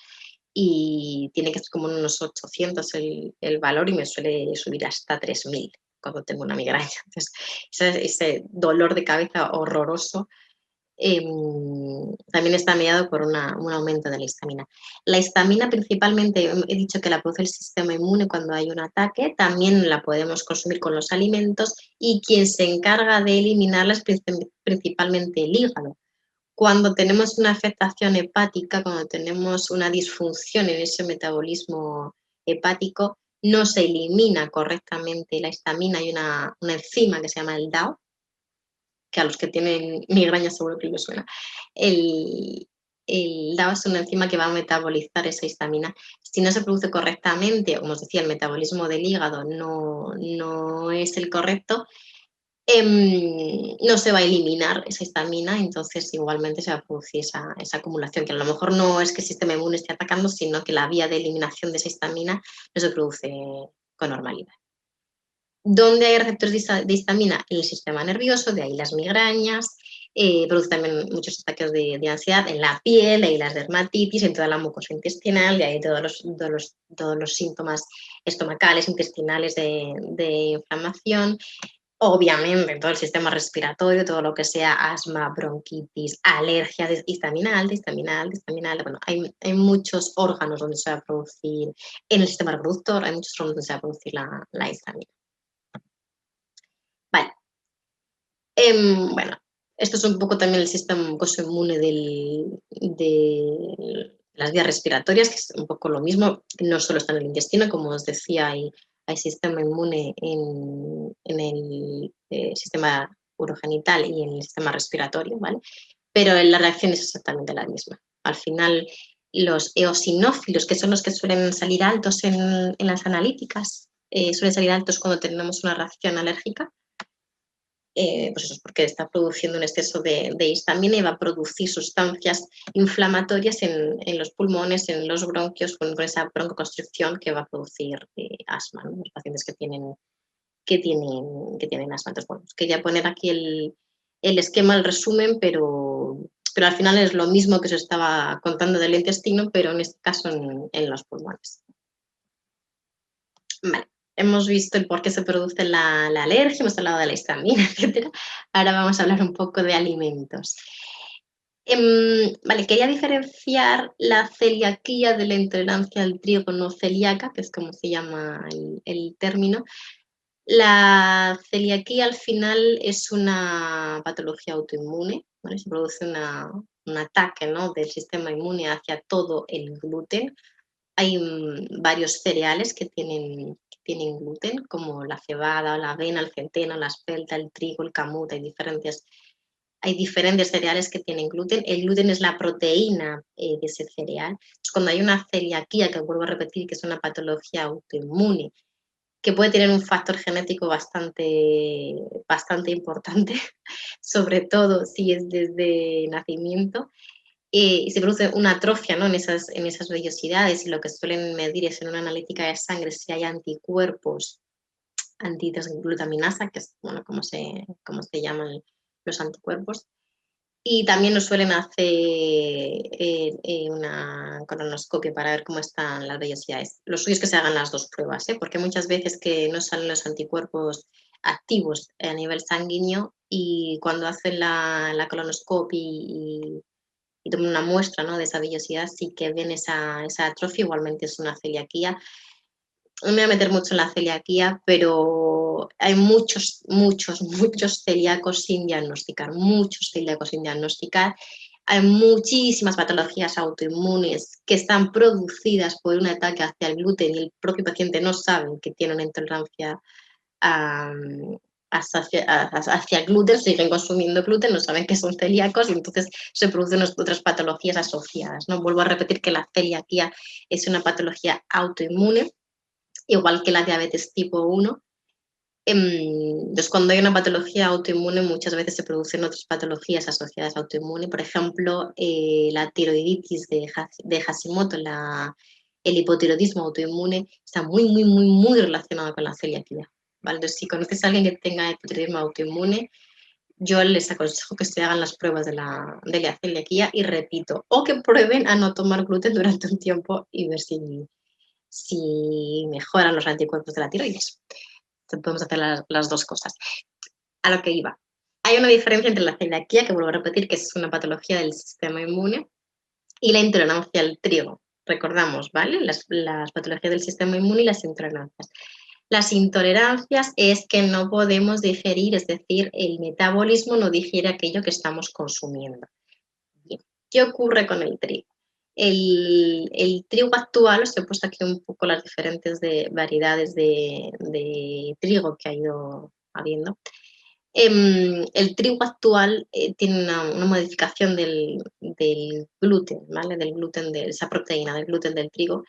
y tiene que ser como unos 800 el valor y me suele subir hasta 3000 cuando tengo una migraña. Entonces, ese dolor de cabeza horroroso también está mediado por un aumento de la histamina. La histamina principalmente, he dicho que la produce el sistema inmune cuando hay un ataque, también la podemos consumir con los alimentos y quien se encarga de eliminarla es principalmente el hígado. Cuando tenemos una afectación hepática, cuando tenemos una disfunción en ese metabolismo hepático, no se elimina correctamente la histamina. Hay una enzima que se llama el DAO, que a los que tienen migraña seguro que les suena. El DAO es una enzima que va a metabolizar esa histamina. Si no se produce correctamente, o como os decía, el metabolismo del hígado no es el correcto, no se va a eliminar esa histamina, entonces igualmente se va a producir esa acumulación, que a lo mejor no es que el sistema inmune esté atacando, sino que la vía de eliminación de esa histamina no se produce con normalidad. ¿Dónde hay receptores de histamina? En el sistema nervioso, de ahí las migrañas, produce también muchos ataques de ansiedad en la piel, de ahí las dermatitis, en toda la mucosa intestinal, de ahí todos los síntomas estomacales, intestinales de inflamación. Obviamente, en todo el sistema respiratorio, todo lo que sea asma, bronquitis, alergia, histamina alta, histamina alta, histamina alta. Bueno, hay muchos órganos donde se va a producir, en el sistema reproductor, hay muchos órganos donde se va a producir la histamina. Vale. Bueno, esto es un poco también el sistema mucoso inmune de las vías respiratorias, que es un poco lo mismo, no solo está en el intestino, como os decía, hay sistema inmune en el sistema urogenital y en el sistema respiratorio, ¿vale? Pero la reacción es exactamente la misma. Al final, los eosinófilos, que son los que suelen salir altos en las analíticas, suelen salir altos cuando tenemos una reacción alérgica. Pues eso es porque está produciendo un exceso de histamina y va a producir sustancias inflamatorias en los pulmones, en los bronquios, con esa broncoconstricción que va a producir asma, ¿no? Los pacientes que tienen asma. Entonces, bueno, quería poner aquí el esquema, el resumen, pero al final es lo mismo que se estaba contando del intestino, pero en este caso en los pulmones. Vale, hemos visto el por qué se produce la alergia, hemos hablado de la histamina, etcétera. Ahora vamos a hablar un poco de alimentos. Vale, quería diferenciar la celiaquía de la intolerancia al trigo no celíaca, que es como se llama el término. La celiaquía al final es una patología autoinmune, ¿vale? Se produce un ataque, ¿no?, del sistema inmune hacia todo el gluten. Hay varios cereales que tienen gluten, como la cebada, la avena, el centeno, la espelta, el trigo, el camut. Hay diferentes cereales que tienen gluten. El gluten es la proteína de ese cereal. Entonces, cuando hay una celiaquía, que vuelvo a repetir que es una patología autoinmune, que puede tener un factor genético bastante importante, sobre todo si es desde nacimiento, y se produce una atrofia, ¿no?, en esas vellosidades, y lo que suelen medir es en una analítica de sangre si hay anticuerpos antidesglutaminasa, que es, bueno, como se llaman los anticuerpos. Y también nos suelen hacer una colonoscopia para ver cómo están las vellosidades. Lo suyo es que se hagan las dos pruebas, ¿eh?, porque muchas veces que no salen los anticuerpos activos a nivel sanguíneo, y cuando hacen la colonoscopia y toman una muestra, ¿no?, de esa vellosidad, sí que ven esa atrofia. Igualmente es una celiaquía. No me voy a meter mucho en la celiaquía, pero hay muchos, muchos, muchos celíacos sin diagnosticar, muchos celíacos sin diagnosticar. Hay muchísimas patologías autoinmunes que están producidas por un ataque hacia el gluten, y el propio paciente no sabe que tiene una intolerancia a- hacia el gluten, siguen consumiendo gluten, no saben que son celíacos, y entonces se producen otras patologías asociadas, ¿no? Vuelvo a repetir que la celiaquía es una patología autoinmune, igual que la diabetes tipo 1. Entonces, cuando hay una patología autoinmune, muchas veces se producen otras patologías asociadas a autoinmune. Por ejemplo, la tiroiditis de Hashimoto, el hipotiroidismo autoinmune, está muy, muy, muy, muy relacionado con la celiaquía, ¿vale? Entonces, si conoces a alguien que tenga hipotiroidismo autoinmune, yo les aconsejo que se hagan las pruebas de la celiaquía, y repito, o que prueben a no tomar gluten durante un tiempo y ver si mejoran los anticuerpos de la tiroides. Entonces, podemos hacer las dos cosas. A lo que iba. Hay una diferencia entre la celiaquía, que vuelvo a repetir que es una patología del sistema inmune, y la intolerancia al trigo. Recordamos, ¿vale? Las patologías del sistema inmune y las intolerancias. Las intolerancias es que no podemos digerir, es decir, el metabolismo no digiere aquello que estamos consumiendo. Bien. ¿Qué ocurre con el trigo? El trigo actual, os he puesto aquí un poco las diferentes variedades de trigo que ha ido habiendo. El trigo actual tiene una modificación del gluten, ¿vale? Del gluten, de esa proteína del gluten del trigo.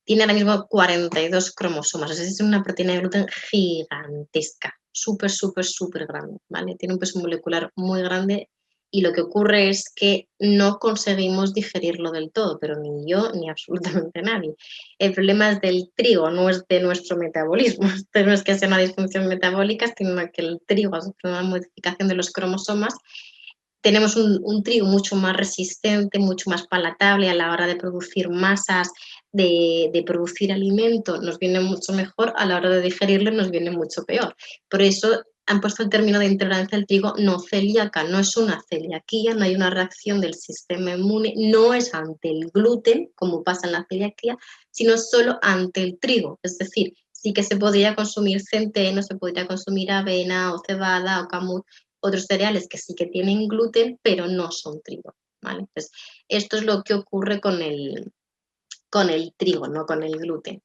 Tiene ahora mismo 42 cromosomas, o sea, es una proteína de gluten gigantesca, súper, súper, súper grande, ¿vale? Tiene un peso molecular muy grande, y lo que ocurre es que no conseguimos digerirlo del todo, pero ni yo ni absolutamente nadie. El problema es del trigo, no es de nuestro metabolismo. Esto no es que sea una disfunción metabólica, sino que el trigo ha sufrido una modificación de los cromosomas. Tenemos un trigo mucho más resistente, mucho más palatable a la hora de producir masas, de producir alimento, nos viene mucho mejor. A la hora de digerirlo nos viene mucho peor. Por eso han puesto el término de intolerancia al trigo no celíaca. No es una celiaquía, no hay una reacción del sistema inmune, no es ante el gluten, como pasa en la celiaquía, sino solo ante el trigo. Es decir, sí que se podría consumir centeno, se podría consumir avena o cebada o camut, otros cereales que sí que tienen gluten, pero no son trigo, ¿vale? Entonces, esto es lo que ocurre con el trigo, no con el gluten.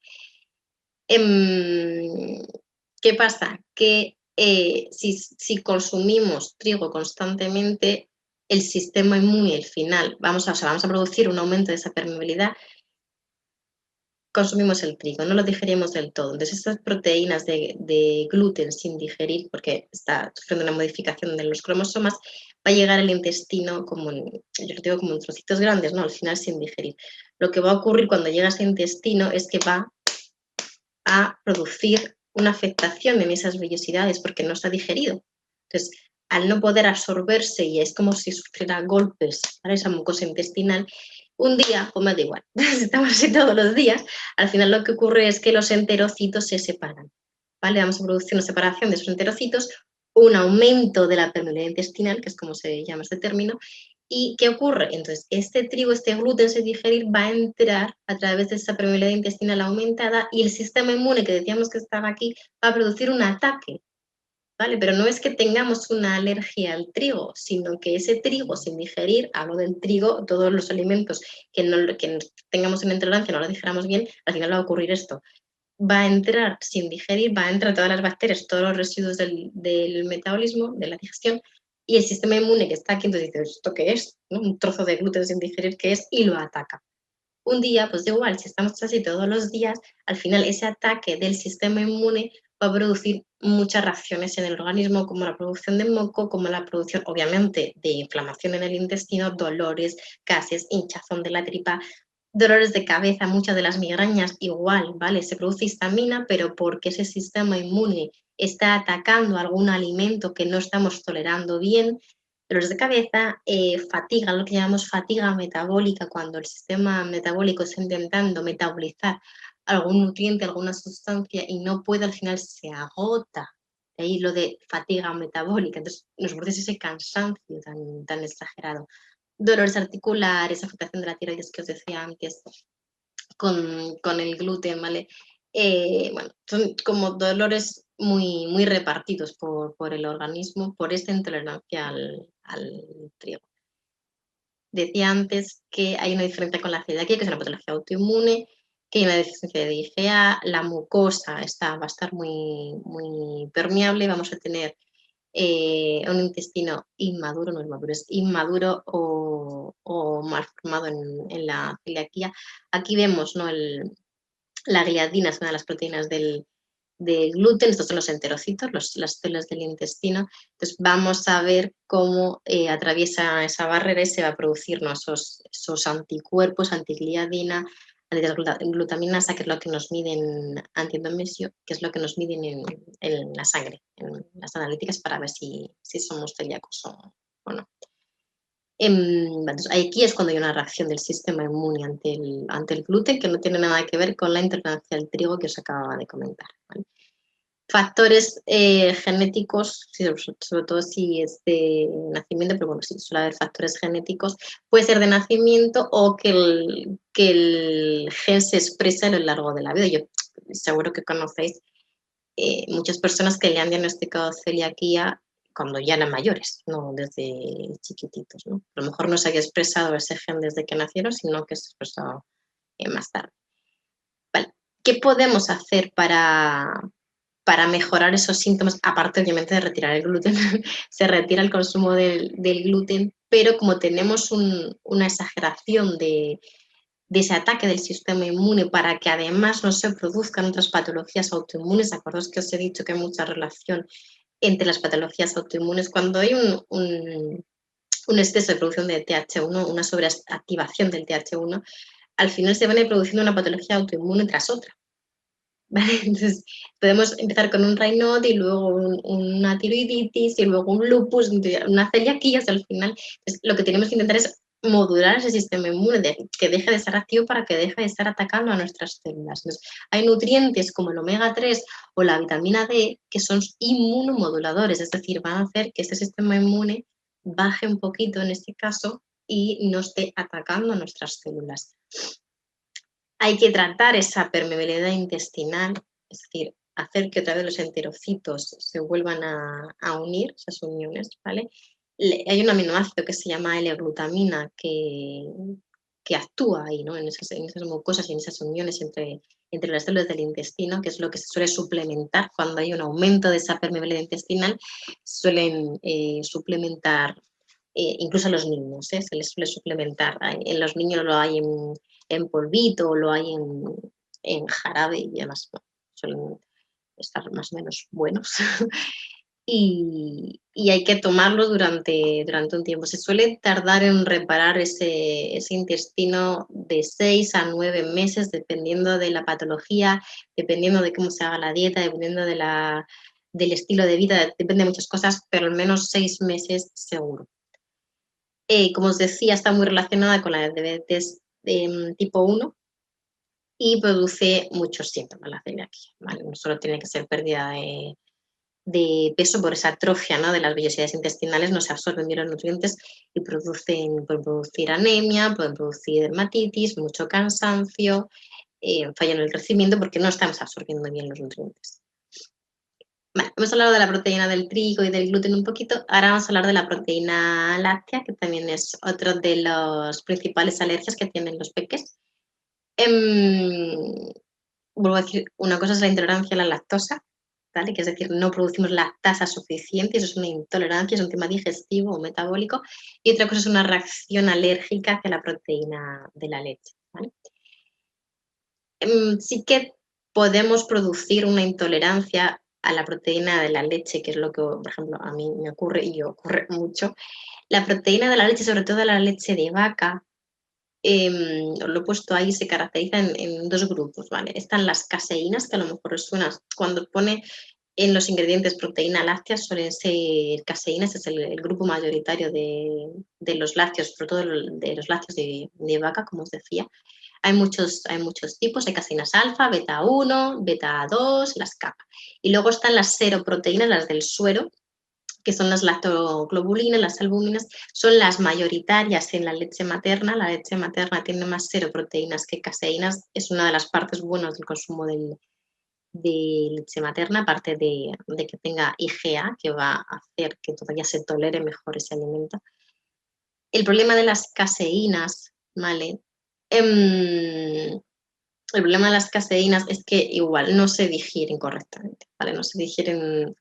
¿Qué pasa? Que si consumimos trigo constantemente, el sistema inmune al final, vamos a producir un aumento de esa permeabilidad. Consumimos el trigo, no lo digerimos del todo. Entonces, estas proteínas de gluten sin digerir, porque está sufriendo una modificación de los cromosomas, va a llegar al intestino yo lo digo como en trocitos grandes, ¿no? Al final sin digerir. Lo que va a ocurrir cuando llega a ese intestino es que va a producir una afectación en esas vellosidades porque no está digerido. Entonces, al no poder absorberse y es como si sufriera golpes, ¿vale? Esa mucosa intestinal, un día, pues me da igual, si estamos así todos los días, al final lo que ocurre es que los enterocitos se separan, ¿vale? Vamos a producir una separación de esos enterocitos, un aumento de la permeabilidad intestinal, que es como se llama este término, ¿y qué ocurre? Entonces, este trigo, este gluten sin digerir va a entrar a través de esa permeabilidad intestinal aumentada y el sistema inmune que decíamos que estaba aquí va a producir un ataque, ¿vale? Pero no es que tengamos una alergia al trigo, sino que ese trigo sin digerir, hablo del trigo, todos los alimentos que tengamos una intolerancia, no lo digiramos bien, al final va a ocurrir esto. Va a entrar sin digerir, va a entrar todas las bacterias, todos los residuos del metabolismo, de la digestión, y el sistema inmune que está aquí, entonces dice, ¿esto qué es? ¿No? Un trozo de gluten sin digerir, ¿qué es? Y lo ataca. Un día, pues igual, si estamos así todos los días, al final ese ataque del sistema inmune va a producir muchas reacciones en el organismo, como la producción de moco, como la producción, obviamente, de inflamación en el intestino, dolores, gases, hinchazón de la tripa, dolores de cabeza, muchas de las migrañas igual, ¿vale? Se produce histamina, pero porque ese sistema inmune está atacando algún alimento que no estamos tolerando bien, dolores de cabeza, fatiga, lo que llamamos fatiga metabólica, cuando el sistema metabólico está intentando metabolizar algún nutriente, alguna sustancia y no puede, al final se agota. De ahí lo de fatiga metabólica. Entonces nos produce ese cansancio tan exagerado. Dolores articulares, afectación de la tiroides que os decía antes, con el gluten, ¿vale? Bueno, son como dolores muy repartidos por el organismo por esta intolerancia al trigo. Decía antes que hay una diferencia con la celiaquía, que es una patología autoinmune, que hay una deficiencia de IgA, la mucosa va a estar muy permeable, vamos a tener un intestino inmaduro, no es maduro, es inmaduro o mal formado en la celiaquía. Aquí vemos, ¿no? La gliadina es una de las proteínas del gluten, estos son los enterocitos, las células del intestino. Entonces vamos a ver cómo atraviesa esa barrera y se va a producir, ¿no? esos anticuerpos, antigliadina, antiglutaminasa, que es lo que nos miden, antiendomesio, que es lo que nos miden en la sangre, en las analíticas para ver si somos celíacos o no. Entonces, aquí es cuando hay una reacción del sistema inmune ante el gluten que no tiene nada que ver con la intolerancia al trigo que os acababa de comentar, ¿vale? Factores genéticos, sobre todo si es de nacimiento, pero bueno, sí, suele haber factores genéticos, puede ser de nacimiento o que el gen se expresa a lo largo de la vida. Yo seguro que conocéis muchas personas que le han diagnosticado celiaquía cuando ya eran mayores, no desde chiquititos, ¿no? A lo mejor no se había expresado ese gen desde que nacieron, sino que se expresó más tarde. Vale. ¿Qué podemos hacer para mejorar esos síntomas? Aparte, obviamente, de retirar el gluten. Se retira el consumo del gluten, pero como tenemos una exageración de ese ataque del sistema inmune para que además no se produzcan otras patologías autoinmunes. Acordaos que os he dicho que hay mucha relación entre las patologías autoinmunes. Cuando hay un exceso de producción de TH1, una sobreactivación del TH1, al final se van a ir produciendo una patología autoinmune tras otra. ¿Vale? Entonces, podemos empezar con un Raynaud y luego una tiroiditis y luego un lupus, una celiaquía, hasta el final. Entonces, lo que tenemos que intentar es modular ese sistema inmune, que deje de estar activo para que deje de estar atacando a nuestras células. Entonces, hay nutrientes como el omega 3 o la vitamina D que son inmunomoduladores, es decir, van a hacer que este sistema inmune baje un poquito en este caso y no esté atacando a nuestras células. Hay que tratar esa permeabilidad intestinal, es decir, hacer que otra vez los enterocitos se vuelvan a unir, esas uniones, ¿vale? Hay un aminoácido que se llama L-glutamina que actúa ahí, ¿no? En esas mucosas y en esas uniones entre las células del intestino, que es lo que se suele suplementar cuando hay un aumento de esa permeabilidad intestinal, suelen suplementar incluso a los niños, se les suele suplementar. En los niños lo hay en polvito, lo hay en jarabe y además suelen estar más o menos buenos. Y hay que tomarlo durante un tiempo. Se suele tardar en reparar ese intestino de 6 a 9 meses, dependiendo de la patología, dependiendo de cómo se haga la dieta, dependiendo del estilo de vida, depende de muchas cosas, pero al menos 6 meses seguro. Como os decía, está muy relacionada con la diabetes tipo 1 y produce muchos síntomas la celiaquía, ¿vale? No solo tiene que ser pérdida de peso por esa atrofia, ¿no?, de las vellosidades intestinales, no se absorben bien los nutrientes y pueden producir anemia, pueden producir dermatitis, mucho cansancio, fallo en el crecimiento porque no estamos absorbiendo bien los nutrientes. Vale, hemos hablado de la proteína del trigo y del gluten un poquito, ahora vamos a hablar de la proteína láctea, que también es otro de los principales alergias que tienen los peques. Vuelvo a decir, una cosa es la intolerancia a la lactosa, ¿vale? Que es decir, no producimos lactasa suficiente, eso es una intolerancia, es un tema digestivo o metabólico, y otra cosa es una reacción alérgica hacia la proteína de la leche, ¿vale? Sí que podemos producir una intolerancia a la proteína de la leche, que es lo que, por ejemplo, a mí me ocurre y ocurre mucho. La proteína de la leche, sobre todo la leche de vaca, os lo he puesto ahí, se caracteriza en 2 grupos, ¿vale? Están las caseínas, que a lo mejor os suena, cuando pone en los ingredientes proteína láctea suelen ser caseínas, es el grupo mayoritario de los lácteos, sobre todo de los lácteos de vaca, como os decía. Hay muchos tipos, hay caseínas alfa, beta 1, beta 2, las kappa. Y luego están las seroproteínas, las del suero, que son las lactoglobulinas, las albúminas, son las mayoritarias en la leche materna. La leche materna tiene más seroproteínas que caseínas, es una de las partes buenas del consumo de leche materna, aparte de que tenga IgA, que va a hacer que todavía se tolere mejor ese alimento. El problema de las caseínas, ¿vale? El problema de las caseínas es que igual no se digieren correctamente, ¿vale? No se digieren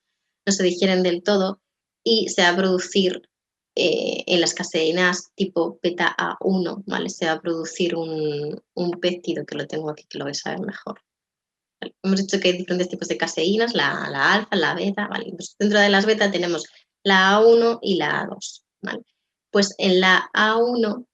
del todo y se va a producir en las caseínas tipo beta A1, ¿vale? Se va a producir un péptido, que lo tengo aquí, que lo vais a ver mejor. ¿Vale? Hemos dicho que hay diferentes tipos de caseínas, la alfa, la beta, ¿vale? Pues dentro de las beta tenemos la A1 y la A2, ¿vale? Pues en la A1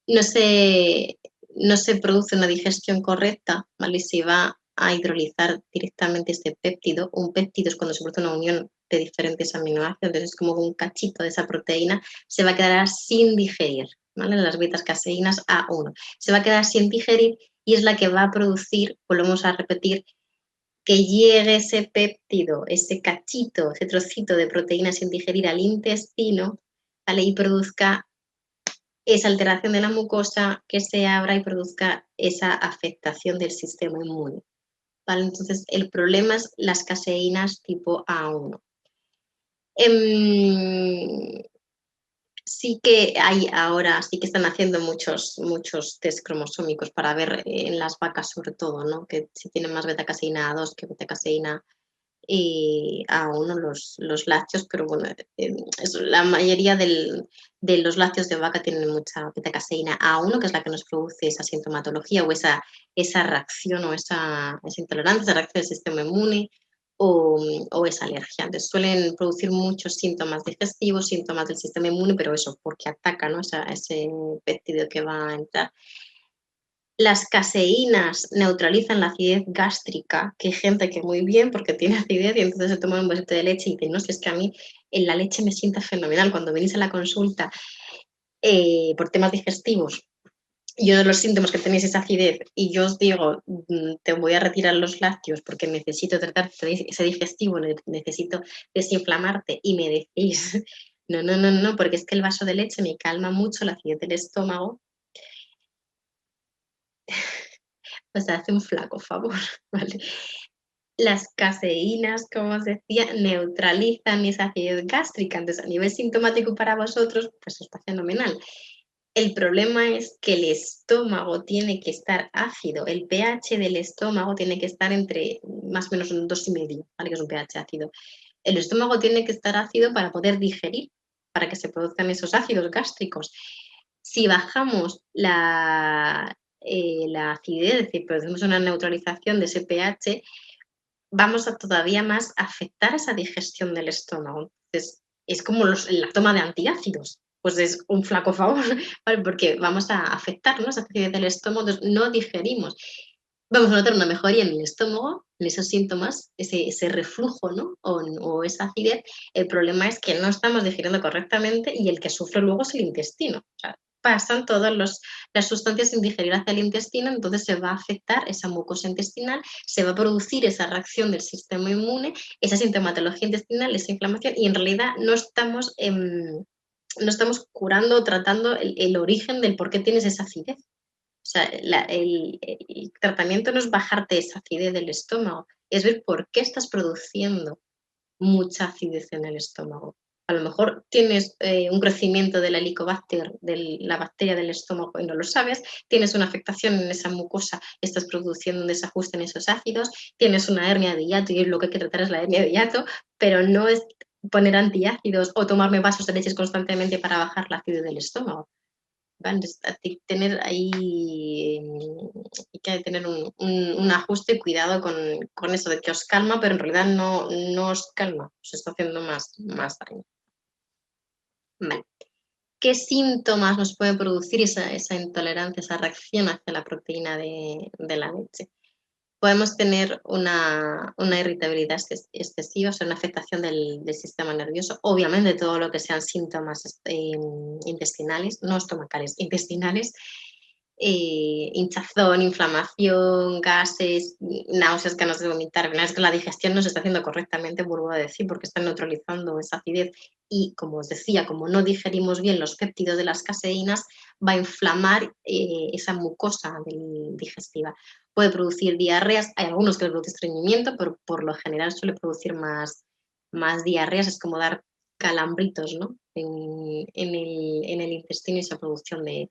no se, no se produce una digestión correcta, ¿vale? Y se va a hidrolizar directamente este péptido. Un péptido es cuando se produce una unión de diferentes aminoácidos, entonces es como un cachito de esa proteína, se va a quedar sin digerir, ¿vale? Las betas caseínas A1. Se va a quedar sin digerir y es la que va a producir, volvemos a repetir, que llegue ese péptido, ese cachito, ese trocito de proteína sin digerir al intestino, ¿vale? Y produzca esa alteración de la mucosa, que se abra y produzca esa afectación del sistema inmune, ¿vale? Entonces, el problema es las caseínas tipo A1. Sí que hay ahora, sí que están haciendo muchos test cromosómicos para ver en las vacas sobre todo, ¿no? Que si tienen más beta-caseína A2 que beta-caseína A1 los lácteos, pero bueno, la mayoría de los lácteos de vaca tienen mucha beta-caseína A1, que es la que nos produce esa sintomatología o esa reacción o esa intolerancia, esa reacción del sistema inmune o esa alergia. Entonces suelen producir muchos síntomas digestivos, síntomas del sistema inmune, pero eso, porque ataca, ¿no?, ese péptido que va a entrar. Las caseínas neutralizan la acidez gástrica, que hay gente que muy bien porque tiene acidez y entonces se toma un vasito de leche y dice, no, si es que a mí en la leche me sienta fenomenal. Cuando venís a la consulta por temas digestivos y uno de los síntomas que tenéis es acidez y yo os digo, te voy a retirar los lácteos porque necesito tratar ese digestivo, necesito desinflamarte y me decís, no, no, no, no, porque es que el vaso de leche me calma mucho la acidez del estómago. O sea, hace un flaco favor, ¿vale? Las caseínas, como os decía, neutralizan esa acidez gástrica, entonces a nivel sintomático para vosotros, pues está fenomenal. El problema es que el estómago tiene que estar ácido, el pH del estómago tiene que estar entre más o menos un 2,5, ¿vale? Que es un pH ácido. El estómago tiene que estar ácido para poder digerir, para que se produzcan esos ácidos gástricos. Si bajamos la acidez, es decir, producimos una neutralización de ese pH, vamos a todavía más afectar esa digestión del estómago. Entonces, es como la toma de antiácidos, pues es un flaco favor, ¿vale? Porque vamos a afectar, ¿no?, esa acidez del estómago, entonces no digerimos. Vamos a notar una mejoría en el estómago, en esos síntomas, ese reflujo, ¿no? O esa acidez, el problema es que no estamos digiriendo correctamente y el que sufre luego es el intestino. O sea, pasan todas las sustancias sin digerir hacia el intestino, entonces se va a afectar esa mucosa intestinal, se va a producir esa reacción del sistema inmune, esa sintomatología intestinal, esa inflamación, y en realidad no estamos curando o tratando el origen del por qué tienes esa acidez. O sea, el tratamiento no es bajarte esa acidez del estómago, es ver por qué estás produciendo mucha acidez en el estómago. A lo mejor tienes un crecimiento de la Helicobacter, de la bacteria del estómago, y no lo sabes, tienes una afectación en esa mucosa, estás produciendo un desajuste en esos ácidos, tienes una hernia de hiato y lo que hay que tratar es la hernia de hiato, pero no es poner antiácidos o tomarme vasos de leches constantemente para bajar la acidez del estómago. Tener ahí, hay que tener un ajuste y cuidado con eso de que os calma, pero en realidad no os calma, os está haciendo más daño. Vale. ¿Qué síntomas nos puede producir esa intolerancia, esa reacción hacia la proteína de la leche? Podemos tener una irritabilidad excesiva, o sea, una afectación del sistema nervioso. Obviamente, todo lo que sean síntomas intestinales, no estomacales, intestinales, hinchazón, inflamación, gases, náuseas, ganas de vomitar. Es que la digestión no se está haciendo correctamente, vuelvo a decir, porque está neutralizando esa acidez. Y, como os decía, como no digerimos bien los péptidos de las caseínas, va a inflamar esa mucosa digestiva. Puede producir diarreas, hay algunos que les produce estreñimiento, pero por lo general suele producir más diarreas, es como dar calambritos, ¿no? En el intestino y esa producción de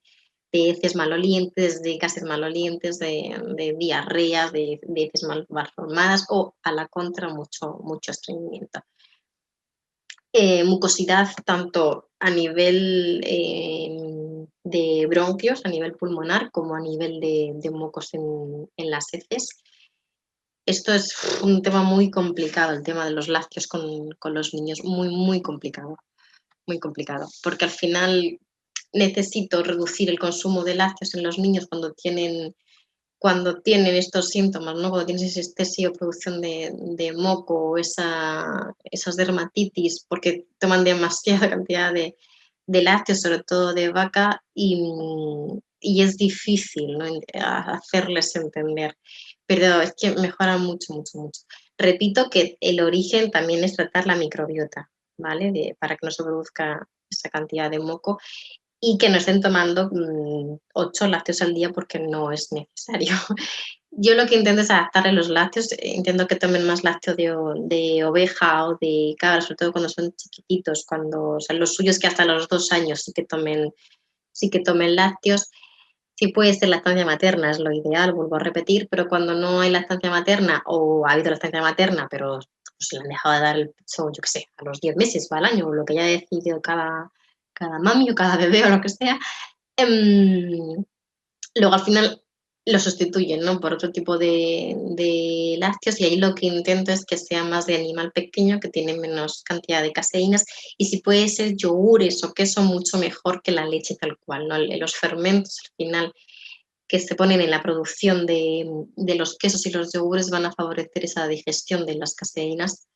heces malolientes, de gases malolientes, de diarreas, de heces malformadas o, a la contra, mucho estreñimiento. Mucosidad tanto a nivel de bronquios, a nivel pulmonar, como a nivel de mocos en las heces. Esto es un tema muy complicado, el tema de los lácteos con los niños, muy complicado, porque al final necesito reducir el consumo de lácteos en los niños cuando tienen estos síntomas, ¿no? Cuando tienes ese exceso de producción de moco o esas dermatitis, porque toman demasiada cantidad de lácteos, sobre todo de vaca, y es difícil, ¿no? Hacerles entender. Pero es que mejora mucho. Repito que el origen también es tratar la microbiota, ¿vale? Para que no se produzca esa cantidad de moco y que no estén tomando 8 lácteos al día porque no es necesario. Yo lo que intento es adaptarle los lácteos, intento que tomen más lácteo de oveja o de cabra, sobre todo cuando son chiquititos, o sea, los suyos que hasta los 2 años sí que tomen lácteos. Sí puede ser lactancia materna, es lo ideal, vuelvo a repetir, pero cuando no hay lactancia materna o ha habido lactancia materna, pero pues le han dejado de dar el pecho, yo qué sé, a los 10 meses o al año, o lo que haya decidido cada mami o cada bebé o lo que sea, luego al final lo sustituyen, ¿no? Por otro tipo de lácteos y ahí lo que intento es que sea más de animal pequeño, que tiene menos cantidad de caseínas y si puede ser yogures o queso mucho mejor que la leche tal cual, ¿no? Los fermentos al final que se ponen en la producción de los quesos y los yogures van a favorecer esa digestión de las caseínas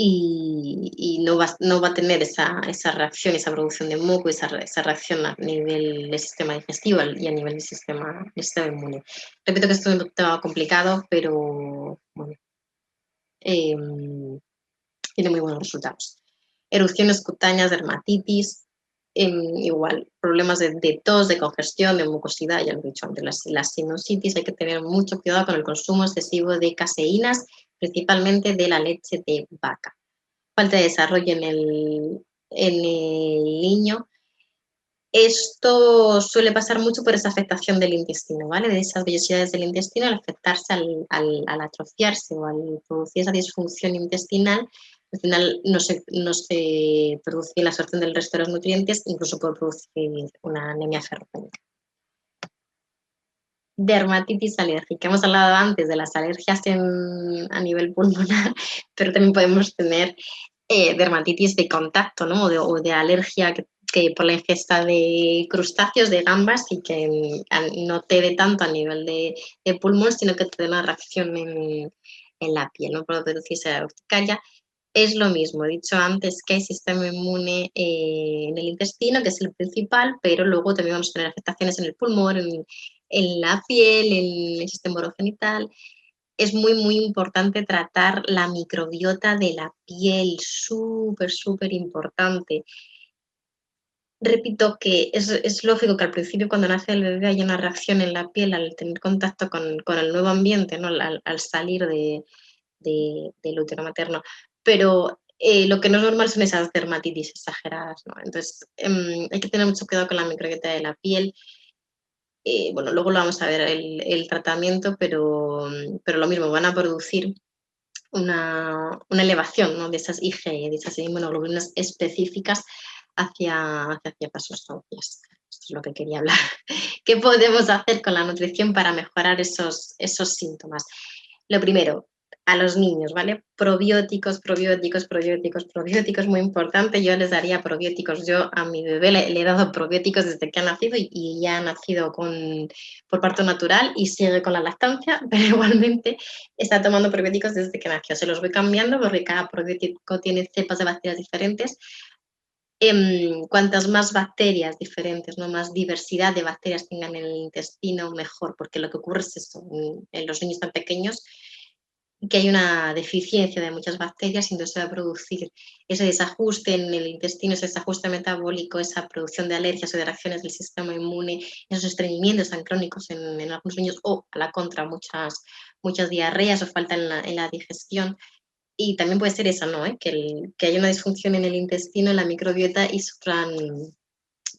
y no va a tener esa reacción, esa producción de moco, esa reacción a nivel del sistema digestivo y a nivel del sistema inmune. Repito que esto es un tema complicado, pero bueno, tiene muy buenos resultados. Erupciones cutáneas, dermatitis, igual, problemas de tos, de congestión, de mucosidad, ya lo he dicho antes, las sinusitis, hay que tener mucho cuidado con el consumo excesivo de caseínas, principalmente de la leche de vaca. Falta de desarrollo en el niño. Esto suele pasar mucho por esa afectación del intestino, ¿vale? De esas vellosidades del intestino, al afectarse, al atrofiarse o al producir esa disfunción intestinal, al final no se produce la absorción del resto de los nutrientes, incluso puede producir una anemia ferropénica. Dermatitis alérgica. Hemos hablado antes de las alergias a nivel pulmonar, pero también podemos tener dermatitis de contacto, ¿no? O de alergia que por la ingesta de crustáceos, de gambas, y que no te dé tanto a nivel de pulmón, sino que te dé una reacción en la piel, no puede producirse la urticaria. Es lo mismo, he dicho antes que hay sistema inmune en el intestino, que es el principal, pero luego también vamos a tener afectaciones en el pulmón, en la piel, en el sistema urogenital. Es muy, muy importante tratar la microbiota de la piel, súper, súper importante. Repito que es lógico que al principio, cuando nace el bebé, haya una reacción en la piel al tener contacto con el nuevo ambiente, ¿no? Al salir del útero materno, pero lo que no es normal son esas dermatitis exageradas, ¿no? Entonces, hay que tener mucho cuidado con la microbiota de la piel. Bueno, luego lo vamos a ver el tratamiento, pero lo mismo, van a producir una elevación, ¿no? De esas IgE, de esas inmunoglobulinas específicas hacia pasos obvios. Esto es lo que quería hablar. ¿Qué podemos hacer con la nutrición para mejorar esos síntomas? Lo primero, a los niños, ¿vale? Probióticos, probióticos, probióticos, probióticos, muy importante. Yo les daría probióticos. Yo a mi bebé le he dado probióticos desde que ha nacido y ya ha nacido por parto natural y sigue con la lactancia, pero igualmente está tomando probióticos desde que nació. Se los voy cambiando porque cada probiótico tiene cepas de bacterias diferentes. Cuantas más bacterias diferentes, ¿no? Más diversidad de bacterias tengan en el intestino, mejor, porque lo que ocurre es esto, en los niños tan pequeños, que hay una deficiencia de muchas bacterias y entonces se va a producir ese desajuste en el intestino, ese desajuste metabólico, esa producción de alergias o de reacciones del sistema inmune, esos estreñimientos tan crónicos en algunos niños o, a la contra, muchas diarreas o falta en la digestión. Y también puede ser eso, ¿no? Que haya una disfunción en el intestino, en la microbiota y sufran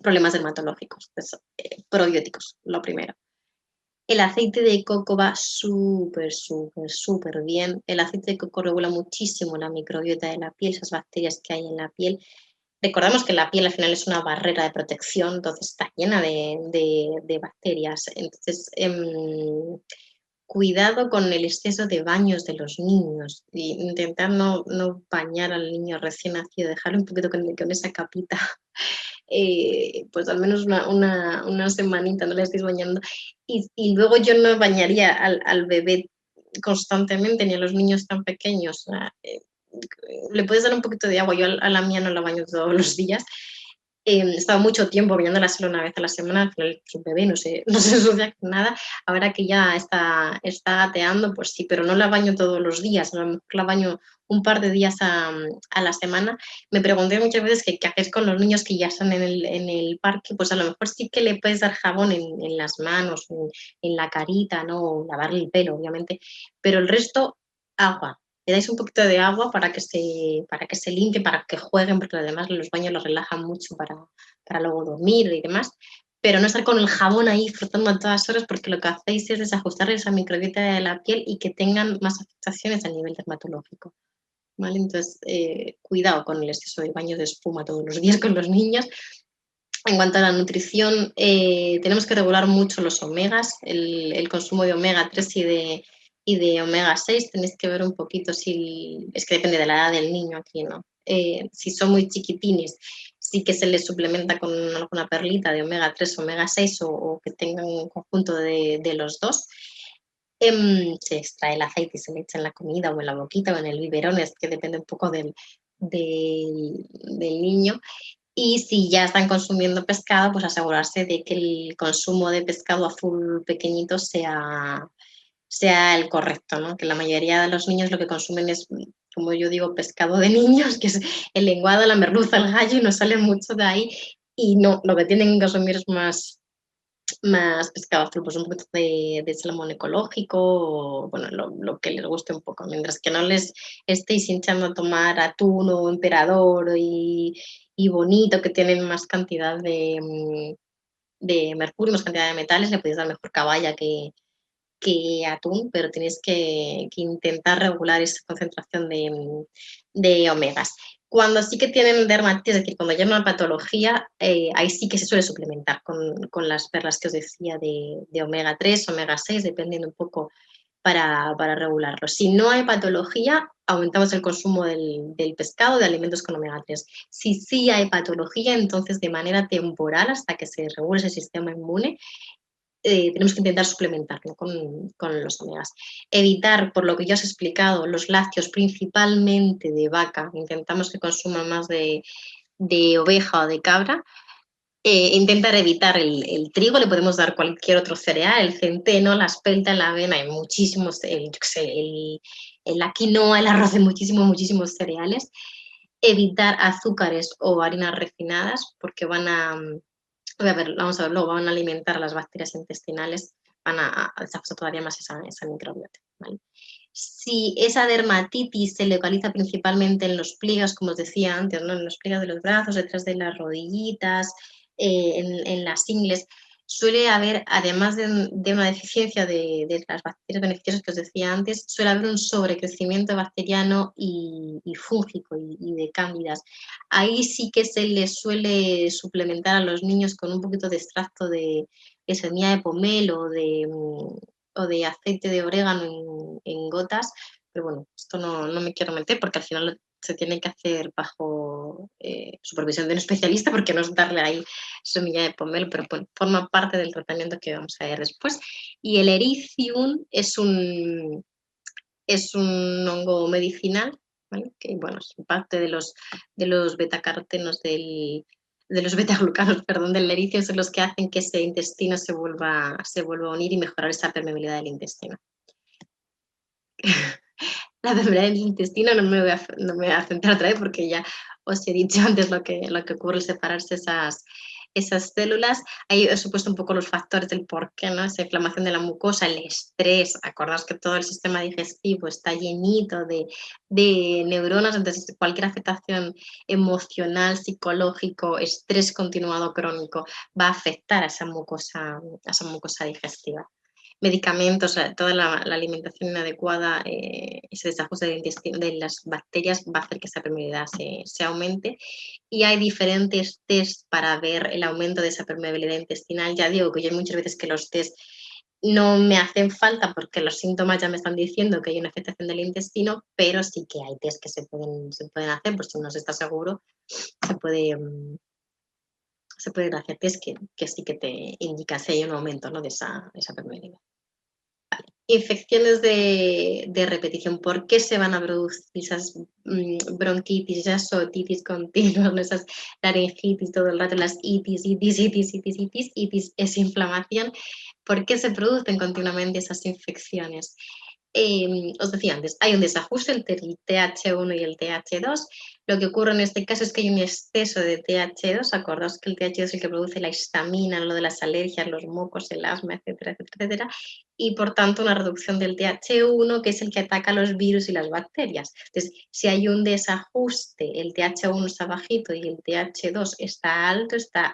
problemas dermatológicos. Pues, probióticos, lo primero. El aceite de coco va súper, súper, súper bien. El aceite de coco regula muchísimo la microbiota de la piel, esas bacterias que hay en la piel. Recordamos que la piel al final es una barrera de protección, entonces está llena de bacterias. Entonces, cuidado con el exceso de baños de los niños, y intentar no bañar al niño recién nacido, dejarlo un poquito con esa capita, pues al menos una semanita no le estéis bañando. Y luego yo no bañaría al bebé constantemente, ni a los niños tan pequeños. O sea, le puedes dar un poquito de agua, yo a la mía no la baño todos los días. Estaba mucho tiempo bañándola solo una vez a la semana, al final es un bebé, no se ensucia con nada. Ahora que ya está gateando, pues sí, pero no la baño todos los días, a lo mejor la baño un par de días a la semana. Me pregunté muchas veces qué hacéis con los niños que ya están en el parque, pues a lo mejor sí que le puedes dar jabón en las manos, en la carita, ¿no? O lavarle el pelo, obviamente, pero el resto, agua. Le dais un poquito de agua para que se limpie, para que jueguen, porque además los baños los relajan mucho para luego dormir y demás, pero no estar con el jabón ahí frotando a todas horas, porque lo que hacéis es desajustar esa microbiota de la piel y que tengan más afectaciones a nivel dermatológico, ¿vale? Entonces, cuidado con el exceso de baños de espuma todos los días con los niños. En cuanto a la nutrición, tenemos que regular mucho los omegas, el consumo de omega 3 y de omega 6. Tenéis que ver un poquito es que depende de la edad del niño aquí, ¿no? Si son muy chiquitines, sí que se les suplementa con alguna perlita de omega 3, omega 6 o que tengan un conjunto de los dos. Se extrae el aceite y se le echa en la comida o en la boquita o en el biberón, es que depende un poco del niño. Y si ya están consumiendo pescado, pues asegurarse de que el consumo de pescado azul pequeñito sea el correcto, ¿no? Que la mayoría de los niños lo que consumen es, como yo digo, pescado de niños, que es el lenguado, la merluza, el gallo, y no salen mucho de ahí. Y no, lo que tienen que consumir es más pescado azul, pues un poquito de salmón ecológico, o bueno, lo que les guste un poco, mientras que no les estéis hinchando a tomar atún o emperador y bonito, que tienen más cantidad de mercurio, más cantidad de metales, le podéis dar mejor caballa que atún, pero tienes que intentar regular esa concentración de omegas. Cuando sí que tienen dermatitis, es decir, cuando ya hay una patología, ahí sí que se suele suplementar con las perlas que os decía de omega 3, omega 6, dependiendo un poco para regularlo. Si no hay patología, aumentamos el consumo del pescado, de alimentos con omega 3. Si sí hay patología, entonces de manera temporal, hasta que se regule ese sistema inmune, tenemos que intentar suplementarlo con los omegas. Evitar, por lo que ya os he explicado, los lácteos principalmente de vaca, intentamos que consuman más de oveja o de cabra. Intentar evitar el trigo, le podemos dar cualquier otro cereal, el centeno, la espelta, la avena, hay muchísimos, yo qué sé, la quinoa, el arroz, de muchísimos cereales. Evitar azúcares o harinas refinadas porque van a ver, vamos a ver, luego van a alimentar a las bacterias intestinales, van a desajustar todavía más esa microbiota, ¿vale? Si esa dermatitis se localiza principalmente en los pliegues, como os decía antes, ¿no? En los pliegues de los brazos, detrás de las rodillitas, en las ingles, suele haber, además de una deficiencia de las bacterias beneficiosas que os decía antes, suele haber un sobrecrecimiento bacteriano y fúngico y de cándidas. Ahí sí que se les suele suplementar a los niños con un poquito de extracto de semilla de pomelo o de aceite de orégano en gotas, pero bueno, esto no me quiero meter porque al final se tiene que hacer bajo supervisión de un especialista porque no es darle ahí semilla de pomelo, pero bueno, forma parte del tratamiento que vamos a ver después. Y el ericium es un hongo medicinal, ¿vale? Que bueno, es parte de los betacarotenos de los betaglucanos, perdón, del ericio, son los que hacen que ese intestino se vuelva a unir y mejorar esa permeabilidad del intestino. La permeabilidad del intestino no me voy a centrar otra vez porque ya os he dicho antes lo que ocurre al separarse esas células. Ahí os he puesto un poco los factores del por qué, ¿no? Esa inflamación de la mucosa, el estrés. Acordaos que todo el sistema digestivo está llenito de neuronas, entonces cualquier afectación emocional, psicológico, estrés continuado crónico va a afectar a esa mucosa digestiva. Medicamentos, toda la alimentación inadecuada, ese desajuste de las bacterias va a hacer que esa permeabilidad se aumente. Y hay diferentes test para ver el aumento de esa permeabilidad intestinal. Ya digo que yo hay muchas veces que los test no me hacen falta porque los síntomas ya me están diciendo que hay una afectación del intestino, pero sí que hay test que se pueden hacer, pues si uno se está seguro, se puede, se pueden hacer test que sí que te indican si hay un aumento, ¿no? de esa permeabilidad. Infecciones de repetición. ¿Por qué se van a producir esas bronquitis, esas otitis continuas, ¿no? Esas laringitis todo el rato, las itis, es inflamación? ¿Por qué se producen continuamente esas infecciones? Os decía antes, hay un desajuste entre el TH1 y el TH2. Lo que ocurre en este caso es que hay un exceso de TH2. Acordaos que el TH2 es el que produce la histamina, lo de las alergias, los mocos, el asma, etcétera, etcétera, etcétera. Y por tanto una reducción del TH1, que es el que ataca los virus y las bacterias. Entonces, si hay un desajuste, el TH1 está bajito y el TH2 está alto, está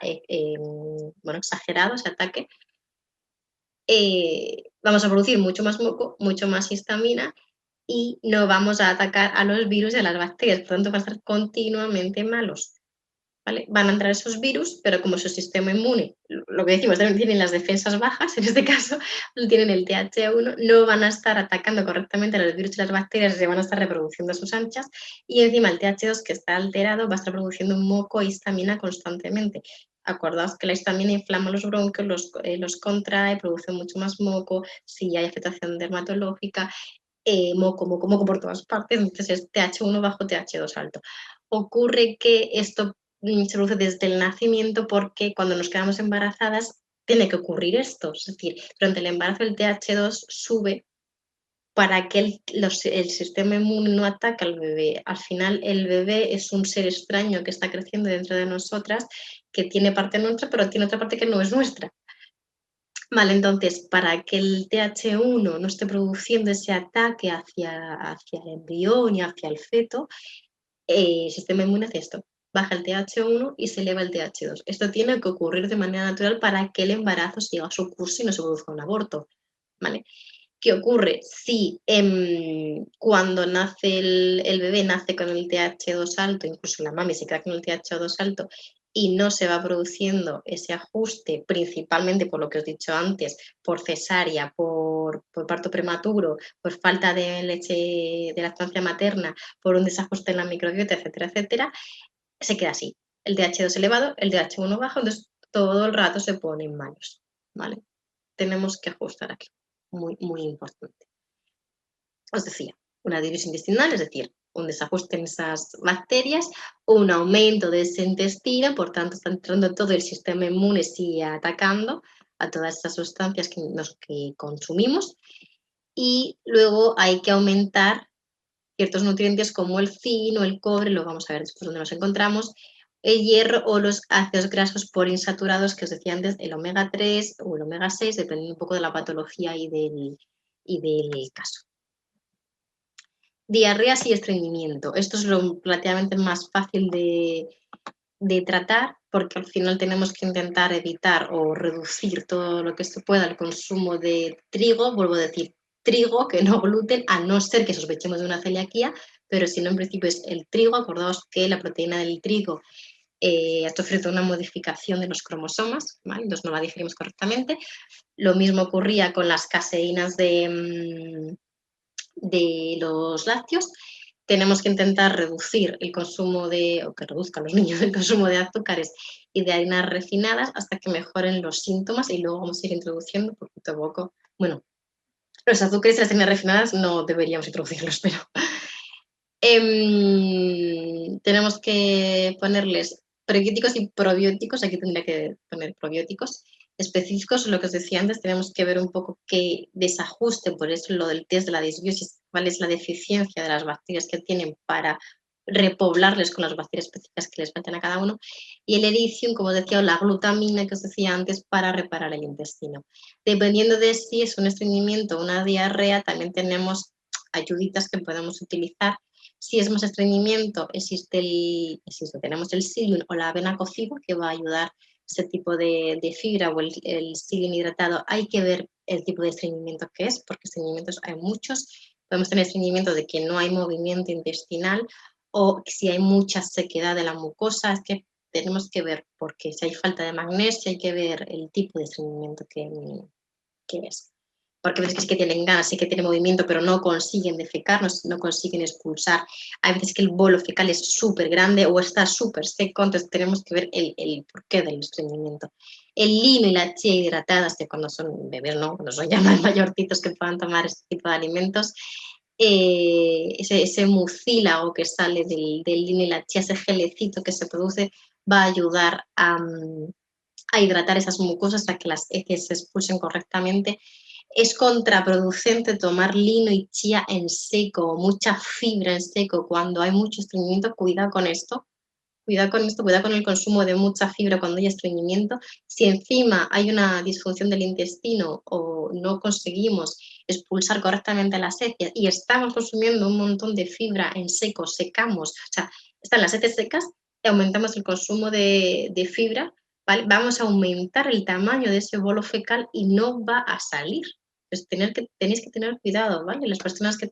exagerado ese ataque, vamos a producir mucho más moco, mucho más histamina y no vamos a atacar a los virus y a las bacterias, por lo tanto van a estar continuamente malos. ¿Vale? Van a entrar esos virus, pero como su sistema inmune, lo que decimos, también tienen las defensas bajas, en este caso tienen el TH1, no van a estar atacando correctamente a los virus y las bacterias, se van a estar reproduciendo a sus anchas, y encima el TH2 que está alterado va a estar produciendo un moco e histamina constantemente. Acordaos que la histamina inflama los bronquios, los contrae, produce mucho más moco, si hay afectación dermatológica, moco por todas partes, entonces es TH1 bajo, TH2 alto. Ocurre que esto se produce desde el nacimiento porque cuando nos quedamos embarazadas tiene que ocurrir esto, es decir, durante el embarazo el TH2 sube para que el sistema inmune no ataque al bebé. Al final el bebé es un ser extraño que está creciendo dentro de nosotras, que tiene parte nuestra, pero tiene otra parte que no es nuestra. Vale, entonces, para que el TH1 no esté produciendo ese ataque hacia el embrión y hacia el feto, el sistema inmune hace esto, baja el TH1 y se eleva el TH2. Esto tiene que ocurrir de manera natural para que el embarazo siga su curso y no se produzca un aborto. ¿Vale? ¿Qué ocurre? Si cuando nace el bebé nace con el TH2 alto, incluso la mami se queda con el TH2 alto y no se va produciendo ese ajuste, principalmente por lo que os he dicho antes, por cesárea, por parto prematuro, por falta de leche de lactancia materna, por un desajuste en la microbiota, etcétera, etcétera, se queda así. El TH2 elevado, el TH1 bajo, entonces todo el rato se ponen malos, ¿vale? tenemos que ajustar aquí. Muy, muy importante. Os decía, una disbiosis intestinal, es decir, un desajuste en esas bacterias, un aumento de ese intestino, por tanto está entrando todo el sistema inmune, sigue atacando a todas esas sustancias que consumimos, y luego hay que aumentar ciertos nutrientes como el zinc o el cobre, lo vamos a ver después dónde nos encontramos, el hierro o los ácidos grasos poliinsaturados que os decía antes, el omega 3 o el omega 6, dependiendo un poco de la patología y del caso. Diarreas y estreñimiento. Esto es lo relativamente más fácil de tratar, porque al final tenemos que intentar evitar o reducir todo lo que se pueda el consumo de trigo, vuelvo a decir trigo, que no gluten, a no ser que sospechemos de una celiaquía, pero si no, en principio es el trigo. Acordaos que la proteína del trigo ha sufrido una modificación de los cromosomas, ¿vale? Entonces no la digerimos correctamente. Lo mismo ocurría con las caseínas de los lácteos. Tenemos que intentar reducir el consumo o que reduzcan los niños el consumo de azúcares y de harinas refinadas hasta que mejoren los síntomas, y luego vamos a ir introduciendo poquito a poco. Bueno, los azúcares y las harinas refinadas no deberíamos introducirlos, pero tenemos que ponerles prebióticos y probióticos. Aquí tendría que poner probióticos específicos. Lo que os decía antes, tenemos que ver un poco qué desajuste, por eso lo del test de la disbiosis, cuál es la deficiencia de las bacterias que tienen para repoblarles con las bacterias específicas que les faltan a cada uno, y el ericium, como os decía, o la glutamina que os decía antes, para reparar el intestino. Dependiendo de si es un estreñimiento o una diarrea, también tenemos ayuditas que podemos utilizar. Si es más estreñimiento, tenemos el psyllium o la avena cocida, que va a ayudar ese tipo de fibra, o el psyllium hidratado. Hay que ver el tipo de estreñimiento que es, porque estreñimientos hay muchos. Podemos tener estreñimiento de que no hay movimiento intestinal, o si hay mucha sequedad de la mucosa. Es que tenemos que ver, porque si hay falta de magnesio, hay que ver el tipo de estreñimiento que es. Porque a veces sí que tienen ganas, sí que tienen movimiento, pero no consiguen defecar, no consiguen expulsar. Hay veces que el bolo fecal es súper grande o está súper seco, entonces tenemos que ver el porqué del estreñimiento. El lino y la chía hidratadas, que cuando son bebés, no, cuando son ya más mayorcitos que puedan tomar este tipo de alimentos, ese mucílago que sale del lino y la chía, ese gelecito que se produce, va a ayudar a hidratar esas mucosas, a que las heces se expulsen correctamente. Es contraproducente tomar lino y chía en seco, o mucha fibra en seco cuando hay mucho estreñimiento. Cuidado con esto, cuidado con el consumo de mucha fibra cuando hay estreñimiento. Si encima hay una disfunción del intestino o no conseguimos expulsar correctamente las heces y estamos consumiendo un montón de fibra en seco, secamos, o sea, están las heces secas y aumentamos el consumo de fibra, ¿vale? Vamos a aumentar el tamaño de ese bolo fecal y no va a salir. Pues tenéis que tener cuidado, ¿vale? Las personas que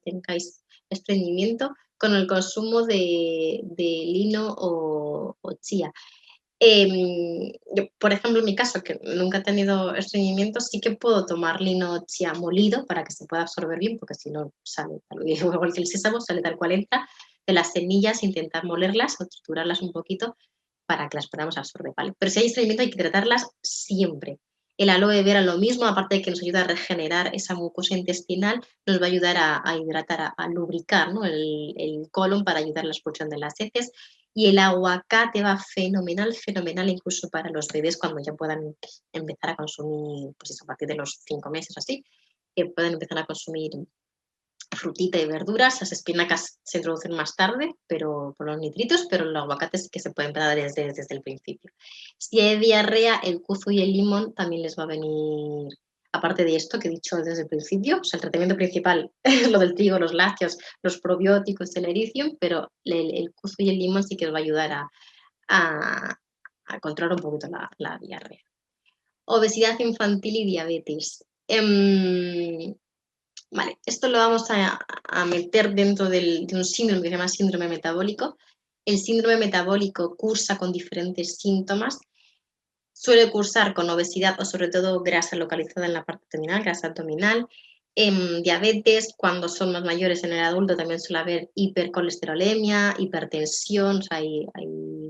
tengáis estreñimiento, con el consumo de lino o chía. Yo, por ejemplo, en mi caso, que nunca he tenido estreñimiento, sí que puedo tomar lino o chía molido para que se pueda absorber bien, porque si no sale igual que el sésamo, sale tal cual entra. De las semillas, intentar molerlas o triturarlas un poquito para que las podamos absorber, ¿vale? Pero si hay estreñimiento hay que tratarlas siempre. El aloe vera lo mismo, aparte de que nos ayuda a regenerar esa mucosa intestinal, nos va a ayudar a hidratar, a lubricar, ¿no? el colon, para ayudar a la expulsión de las heces. Y el aguacate va fenomenal, fenomenal, incluso para los bebés cuando ya puedan empezar a consumir, pues eso, a partir de los 5 meses o así, que puedan empezar a consumir frutita y verduras. Las espinacas se introducen más tarde, pero por los nitritos, pero los aguacates sí que se pueden empezar desde el principio. Si hay diarrea, el kuzu y el limón también les va a venir, aparte de esto que he dicho desde el principio. O sea, el tratamiento principal es lo del trigo, los lácteos, los probióticos, el ericium, pero el kuzu y el limón sí que os va a ayudar a, a controlar un poquito la diarrea. Obesidad infantil y diabetes. Vale, esto lo vamos a meter dentro de un síndrome que se llama síndrome metabólico. El síndrome metabólico cursa con diferentes síntomas. Suele cursar con obesidad o sobre todo grasa localizada en la parte abdominal, grasa abdominal. Diabetes, cuando son más mayores en el adulto, también suele haber hipercolesterolemia, hipertensión, o sea, hay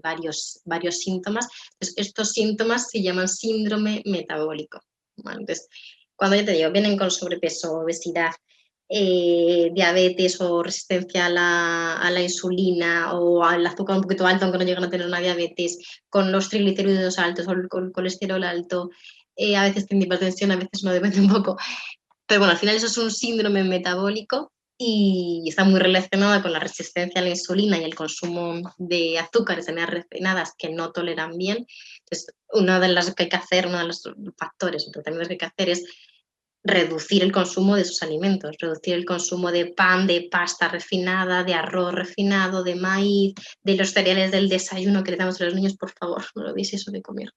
varios síntomas. Pues estos síntomas se llaman síndrome metabólico, ¿vale? Entonces, cuando ya te digo, vienen con sobrepeso, obesidad, diabetes o resistencia a la insulina o al azúcar un poquito alto, aunque no llegan a tener una diabetes, con los triglicéridos altos o con el colesterol alto, a veces tienen hipertensión, a veces no, depende un poco. Pero bueno, al final eso es un síndrome metabólico y está muy relacionada con la resistencia a la insulina y el consumo de azúcares en áreas refinadas que no toleran bien. Entonces, una de las que hay que hacer, uno de los factores o tratamientos que hay que hacer es reducir el consumo de esos alimentos, reducir el consumo de pan, de pasta refinada, de arroz refinado, de maíz, de los cereales del desayuno que le damos a los niños, por favor, no lo deis eso de comer.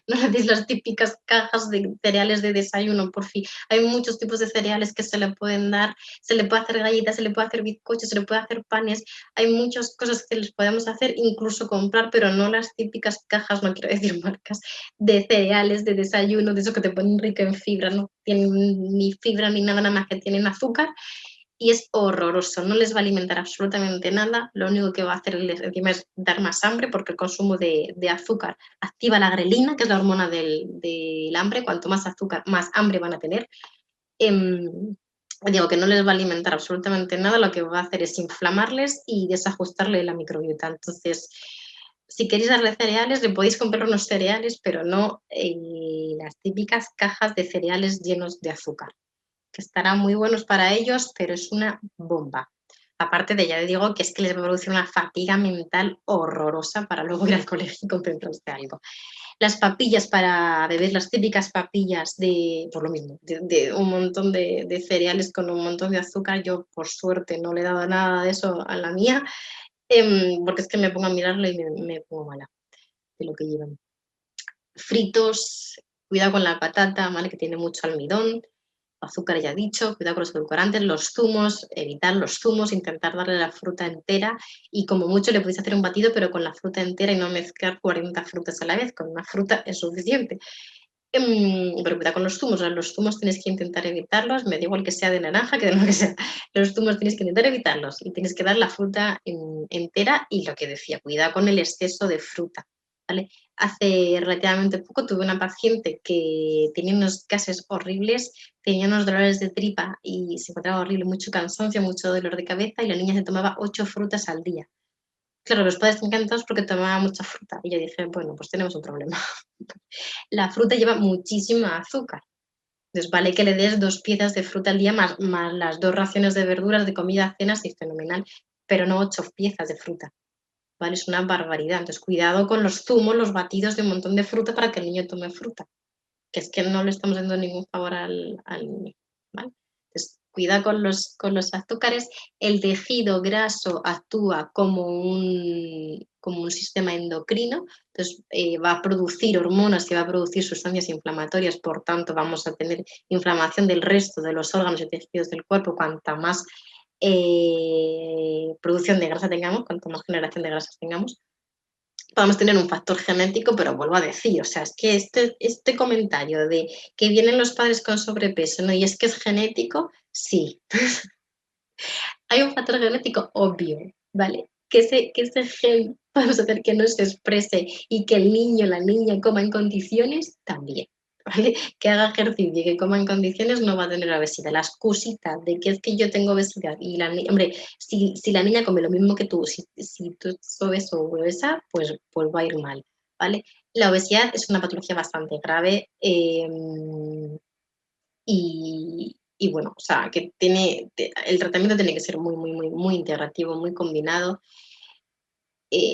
No le deis las típicas cajas de cereales de desayuno, por fin. Hay muchos tipos de cereales que se le pueden dar, se le puede hacer galletas, se le puede hacer bizcochos, se le puede hacer panes, hay muchas cosas que les podemos hacer, incluso comprar, pero no las típicas cajas, no quiero decir marcas, de cereales, de desayuno, de eso que te ponen rico en fibra, no tienen ni fibra ni nada, nada más que tienen azúcar y es horroroso, no les va a alimentar absolutamente nada, lo único que va a hacer encima es dar más hambre porque el consumo de azúcar activa la grelina, que es la hormona del hambre, cuanto más azúcar, más hambre van a tener. Digo que no les va a alimentar absolutamente nada, lo que va a hacer es inflamarles y desajustarle la microbiota. Entonces, si queréis darle cereales, le podéis comprar unos cereales, pero no las típicas cajas de cereales llenos de azúcar, que estarán muy buenos para ellos, pero es una bomba. Aparte de, ya les digo, que es que les va a producir una fatiga mental horrorosa para luego ir al colegio y comprarse algo. Las papillas para beber, las típicas papillas de, por lo mismo, de un montón de cereales con un montón de azúcar. Yo, por suerte, no le he dado nada de eso a la mía, porque es que me pongo a mirarlo y me pongo mala de lo que llevan. Fritos, cuidado con la patata, ¿vale? Que tiene mucho almidón, azúcar ya dicho, cuidado con los edulcorantes, los zumos, evitar los zumos, intentar darle la fruta entera y como mucho le podéis hacer un batido, pero con la fruta entera y no mezclar 40 frutas a la vez, con una fruta es suficiente. Pero cuidado con los zumos, o sea, los zumos tienes que intentar evitarlos, me da igual que sea de naranja que de lo que sea, los zumos tienes que intentar evitarlos y tienes que dar la fruta entera y lo que decía, cuidado con el exceso de fruta, ¿vale? Hace relativamente poco tuve una paciente que tenía unos gases horribles, tenía unos dolores de tripa y se encontraba horrible, mucho cansancio, mucho dolor de cabeza y la niña se tomaba 8 frutas al día. Claro, los padres encantados porque tomaba mucha fruta y yo dije, bueno, pues tenemos un problema. La fruta lleva muchísima azúcar. Entonces, vale que le des 2 piezas de fruta al día más las 2 raciones de verduras de comida, cena, sí, fenomenal, pero no 8 piezas de fruta, ¿vale? Es una barbaridad. Entonces, cuidado con los zumos, los batidos de un montón de fruta para que el niño tome fruta, que es que no le estamos dando ningún favor al niño, ¿vale? Entonces, cuidado con los azúcares. El tejido graso actúa como un sistema endocrino, entonces va a producir hormonas y va a producir sustancias inflamatorias, por tanto vamos a tener inflamación del resto de los órganos y tejidos del cuerpo, cuanta más producción de grasa tengamos, cuanto más generación de grasas tengamos, podemos tener un factor genético, pero vuelvo a decir, o sea, es que este comentario de que vienen los padres con sobrepeso, ¿no? Y es que es genético, sí. Hay un factor genético obvio, ¿vale? Que ese gen podemos hacer que no se exprese y que el niño, la niña coma en condiciones, también, ¿vale? Que haga ejercicio y que coma en condiciones no va a tener obesidad. La excusita de que es que yo tengo obesidad y la niña, hombre, si la niña come lo mismo que tú, si tú eres obeso o obesa, pues va a ir mal, ¿vale? La obesidad es una patología bastante grave, y bueno, o sea, que el tratamiento tiene que ser muy, muy, muy, muy integrativo, muy combinado.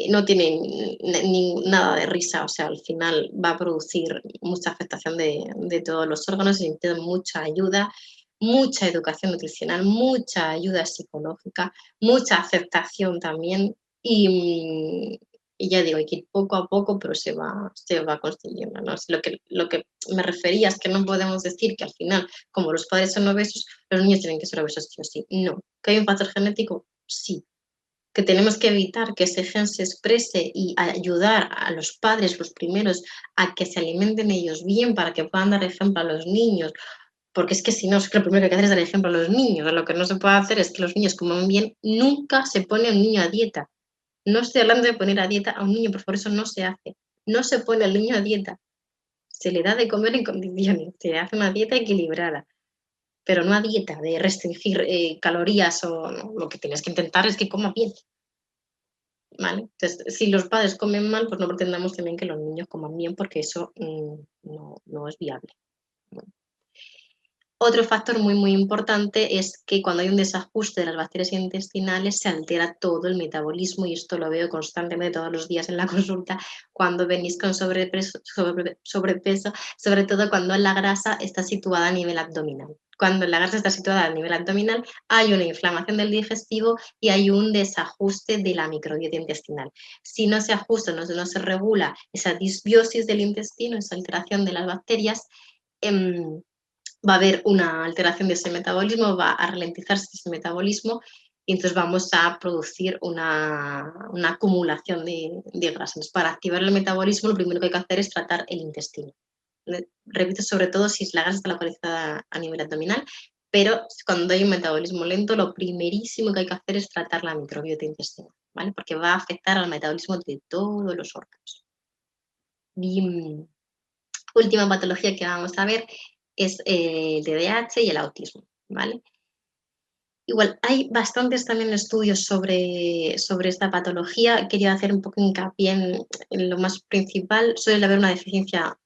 No tiene nada de risa, o sea, al final va a producir mucha afectación de todos los órganos y necesita mucha ayuda, mucha educación nutricional, mucha ayuda psicológica, mucha aceptación también y ya digo, hay que ir poco a poco, pero se va consiguiendo, ¿no? Lo que me refería es que no podemos decir que al final, como los padres son obesos, los niños tienen que ser obesos sí o sí. No. ¿Que hay un factor genético? Sí, que tenemos que evitar que ese gen se exprese y ayudar a los padres, los primeros, a que se alimenten ellos bien para que puedan dar ejemplo a los niños, porque es que si no, es que lo primero que hay que hacer es dar ejemplo a los niños. Lo que no se puede hacer es que los niños coman bien. Nunca se pone a un niño a dieta. No estoy hablando de poner a dieta a un niño, por eso no se hace. No se pone al niño a dieta. se le da de comer en condiciones, se hace una dieta equilibrada, pero no a dieta de restringir calorías o no, lo que tienes que intentar es que coma bien, ¿vale? Entonces, si los padres comen mal, pues no pretendamos también que los niños coman bien porque eso no es viable. Otro factor muy, muy importante es que cuando hay un desajuste de las bacterias intestinales se altera todo el metabolismo y esto lo veo constantemente todos los días en la consulta cuando venís con sobrepeso, sobre todo cuando la grasa está situada a nivel abdominal. Cuando la grasa está situada a nivel abdominal hay una inflamación del digestivo y hay un desajuste de la microbiota intestinal. Si no se ajusta, no se regula esa disbiosis del intestino, esa alteración de las bacterias, va a haber una alteración de ese metabolismo, va a ralentizarse ese metabolismo y entonces vamos a producir una acumulación de grasa. Entonces, para activar el metabolismo, lo primero que hay que hacer es tratar el intestino. Repito, sobre todo si la grasa está localizada a nivel abdominal, pero cuando hay un metabolismo lento, lo primerísimo que hay que hacer es tratar la microbiota intestinal, ¿vale? Porque va a afectar al metabolismo de todos los órganos. Y última patología que vamos a ver es el TDAH y el autismo, ¿vale? Igual, hay bastantes también estudios sobre esta patología. Quería hacer un poco hincapié en lo más principal. Suele haber una deficiencia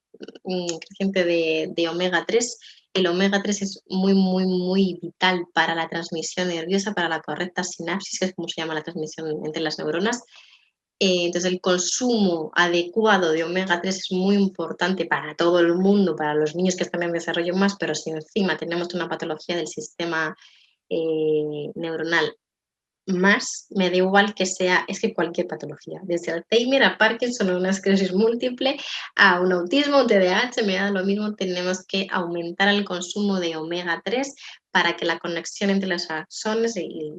creciente de omega 3. El omega 3 es muy, muy, muy vital para la transmisión nerviosa, para la correcta sinapsis, que es como se llama la transmisión entre las neuronas. Entonces, el consumo adecuado de omega 3 es muy importante para todo el mundo, para los niños que están en desarrollo más, pero si encima tenemos una patología del sistema neuronal más, me da igual que sea, es que cualquier patología, desde Alzheimer a Parkinson, a una esclerosis múltiple, a un autismo, un TDAH, me da lo mismo, tenemos que aumentar el consumo de omega 3 para que la conexión entre los axones y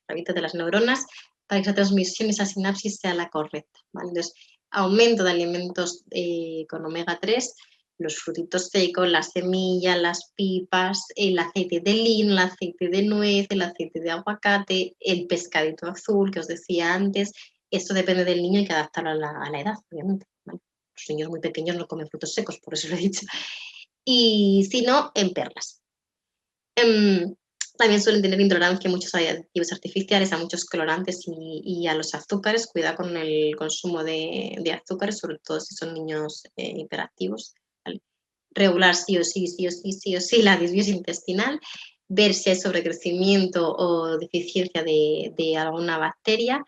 el de las neuronas, para que esa transmisión, esa sinapsis sea la correcta, ¿vale? Entonces, aumento de alimentos con omega 3, los frutitos secos, las semillas, las pipas, el aceite de lino, el aceite de nuez, el aceite de aguacate, el pescadito azul que os decía antes. Esto depende del niño, hay que adaptarlo a la edad, obviamente, ¿vale? Los niños muy pequeños no comen frutos secos, por eso lo he dicho. Y si no, en perlas. Em, También suelen tener intolerancia a muchos aditivos artificiales, a muchos colorantes y a los azúcares. Cuidado con el consumo de azúcares, sobre todo si son niños hiperactivos. ¿Vale? Regular sí o sí, sí o sí, sí o sí la disbiosis intestinal, ver si hay sobrecrecimiento o deficiencia de alguna bacteria,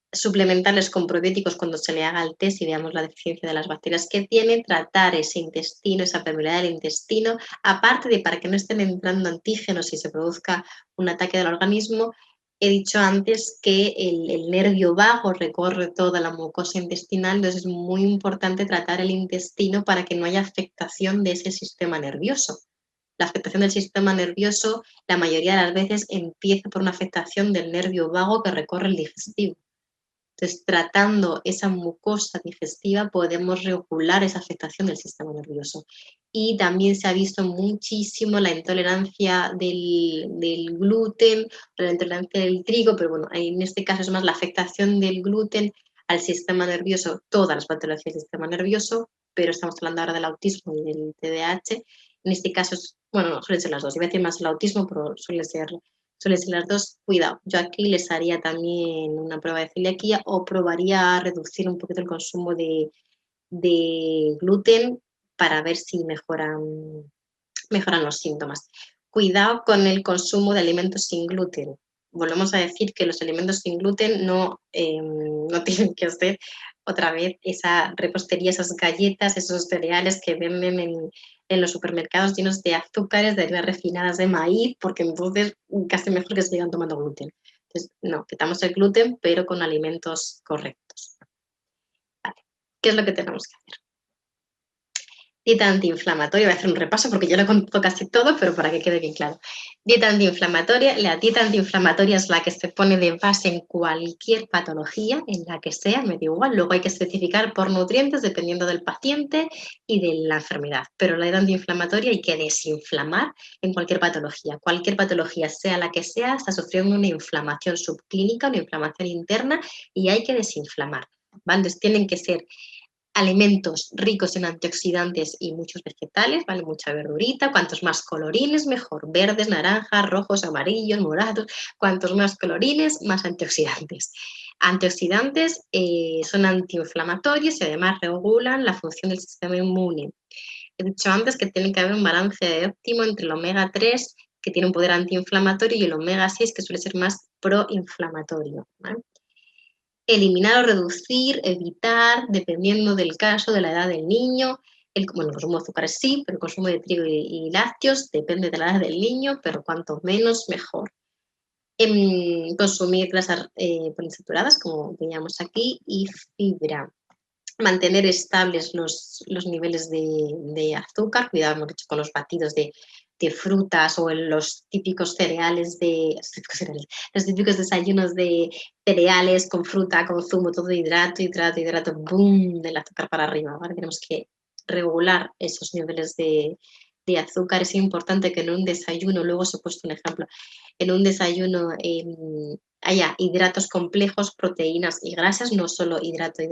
suplementarles con probióticos cuando se le haga el test y veamos la deficiencia de las bacterias que tiene, tratar ese intestino, esa permeabilidad del intestino, aparte de para que no estén entrando antígenos y se produzca un ataque del organismo. He dicho antes que el nervio vago recorre toda la mucosa intestinal, entonces es muy importante tratar el intestino para que no haya afectación de ese sistema nervioso. La afectación del sistema nervioso, la mayoría de las veces, empieza por una afectación del nervio vago que recorre el digestivo. Entonces, tratando esa mucosa digestiva podemos regular esa afectación del sistema nervioso. Y también se ha visto muchísimo la intolerancia del gluten, la intolerancia del trigo, pero bueno, en este caso es más la afectación del gluten al sistema nervioso, todas las patologías del sistema nervioso, pero estamos hablando ahora del autismo y del TDAH. En este caso, bueno, no, suelen ser las dos. Iba a decir más el autismo, pero suelen ser las dos. Cuidado, yo aquí les haría también una prueba de celiaquía o probaría a reducir un poquito el consumo de gluten para ver si mejoran los síntomas. Cuidado con el consumo de alimentos sin gluten. Volvemos a decir que los alimentos sin gluten no tienen que ser otra vez esa repostería, esas galletas, esos cereales que venden en los supermercados llenos de azúcares, de harinas refinadas de maíz, porque entonces casi mejor que se sigan tomando gluten. Entonces, no, quitamos el gluten, pero con alimentos correctos. Vale. ¿Qué es lo que tenemos que hacer? Dieta antiinflamatoria, voy a hacer un repaso porque ya lo he contado casi todo, pero para que quede bien claro. Dieta antiinflamatoria, la dieta antiinflamatoria es la que se pone de base en cualquier patología, en la que sea, me da igual, luego hay que especificar por nutrientes dependiendo del paciente y de la enfermedad, pero la dieta antiinflamatoria hay que desinflamar en cualquier patología, sea la que sea, está sufriendo una inflamación subclínica, una inflamación interna y hay que desinflamar, ¿vale? Entonces tienen que ser Alimentos ricos en antioxidantes y muchos vegetales, ¿vale? Mucha verdurita, cuantos más colorines mejor, verdes, naranjas, rojos, amarillos, morados, cuantos más colorines, más antioxidantes. Antioxidantes son antiinflamatorios y además regulan la función del sistema inmune. He dicho antes que tiene que haber un balance óptimo entre el omega 3, que tiene un poder antiinflamatorio, y el omega 6, que suele ser más proinflamatorio, ¿vale? Eliminar o reducir, evitar, dependiendo del caso, de la edad del niño. El consumo de azúcares sí, pero el consumo de trigo y lácteos depende de la edad del niño, pero cuanto menos, mejor. Consumir grasas poliinsaturadas, como veíamos aquí, y fibra. Mantener estables los niveles de azúcar, cuidado, hemos dicho, con los batidos de frutas o en los típicos cereales los típicos desayunos de cereales con fruta, con zumo, todo hidrato, boom, del azúcar para arriba, ¿vale? Tenemos que regular esos niveles de azúcar. Es importante que en un desayuno, luego os he puesto un ejemplo, en un desayuno haya hidratos complejos, proteínas y grasas, no solo hidrato.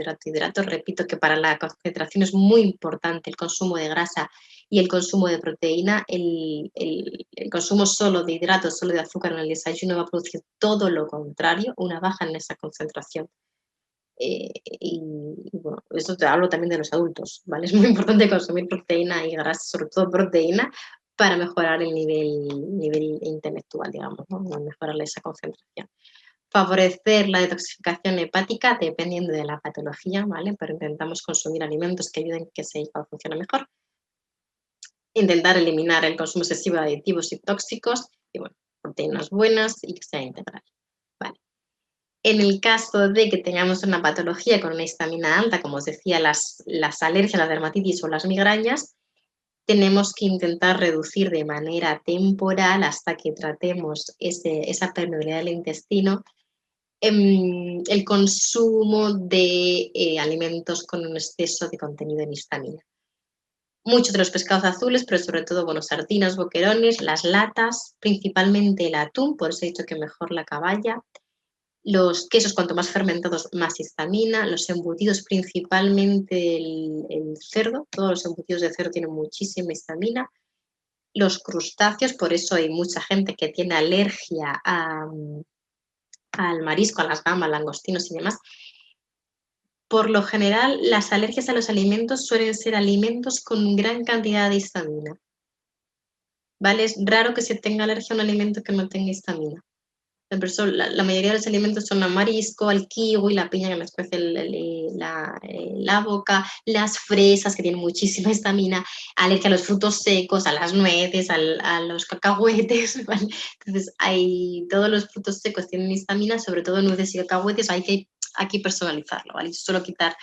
Repito que para la concentración es muy importante el consumo de grasa y el consumo de proteína. El consumo solo de hidratos, solo de azúcar en el desayuno va a producir todo lo contrario, una baja en esa concentración. Y bueno, eso te hablo también de los adultos, ¿vale? Es muy importante consumir proteína y grasa, sobre todo proteína, para mejorar el nivel intelectual, digamos, ¿no? Mejorar esa concentración. Favorecer la detoxificación hepática dependiendo de la patología, ¿vale? Pero intentamos consumir alimentos que ayuden a que ese hígado funcione mejor. Intentar eliminar el consumo excesivo de aditivos y tóxicos y, bueno, proteínas buenas y que sea integral, ¿vale? En el caso de que tengamos una patología con una histamina alta, como os decía, las alergias, la dermatitis o las migrañas, tenemos que intentar reducir de manera temporal hasta que tratemos esa permeabilidad del intestino el consumo de alimentos con un exceso de contenido en histamina. Muchos de los pescados azules, pero sobre todo, bueno, sardinas, boquerones, las latas, principalmente el atún, por eso he dicho que mejor la caballa. Los quesos, cuanto más fermentados, más histamina. Los embutidos, principalmente el cerdo, todos los embutidos de cerdo tienen muchísima histamina. Los crustáceos, por eso hay mucha gente que tiene alergia al marisco, a las gambas, langostinos y demás. Por lo general, las alergias a los alimentos suelen ser alimentos con gran cantidad de histamina, ¿vale? Es raro que se tenga alergia a un alimento que no tenga histamina. La mayoría de los alimentos son el marisco, el kiwi, la piña que me escuece la boca, las fresas que tienen muchísima histamina, alergia a los frutos secos, a las nueces, a los cacahuetes, ¿vale? Entonces, todos los frutos secos tienen histamina, sobre todo nueces y cacahuetes, hay que personalizarlo, ¿vale? Solo quitar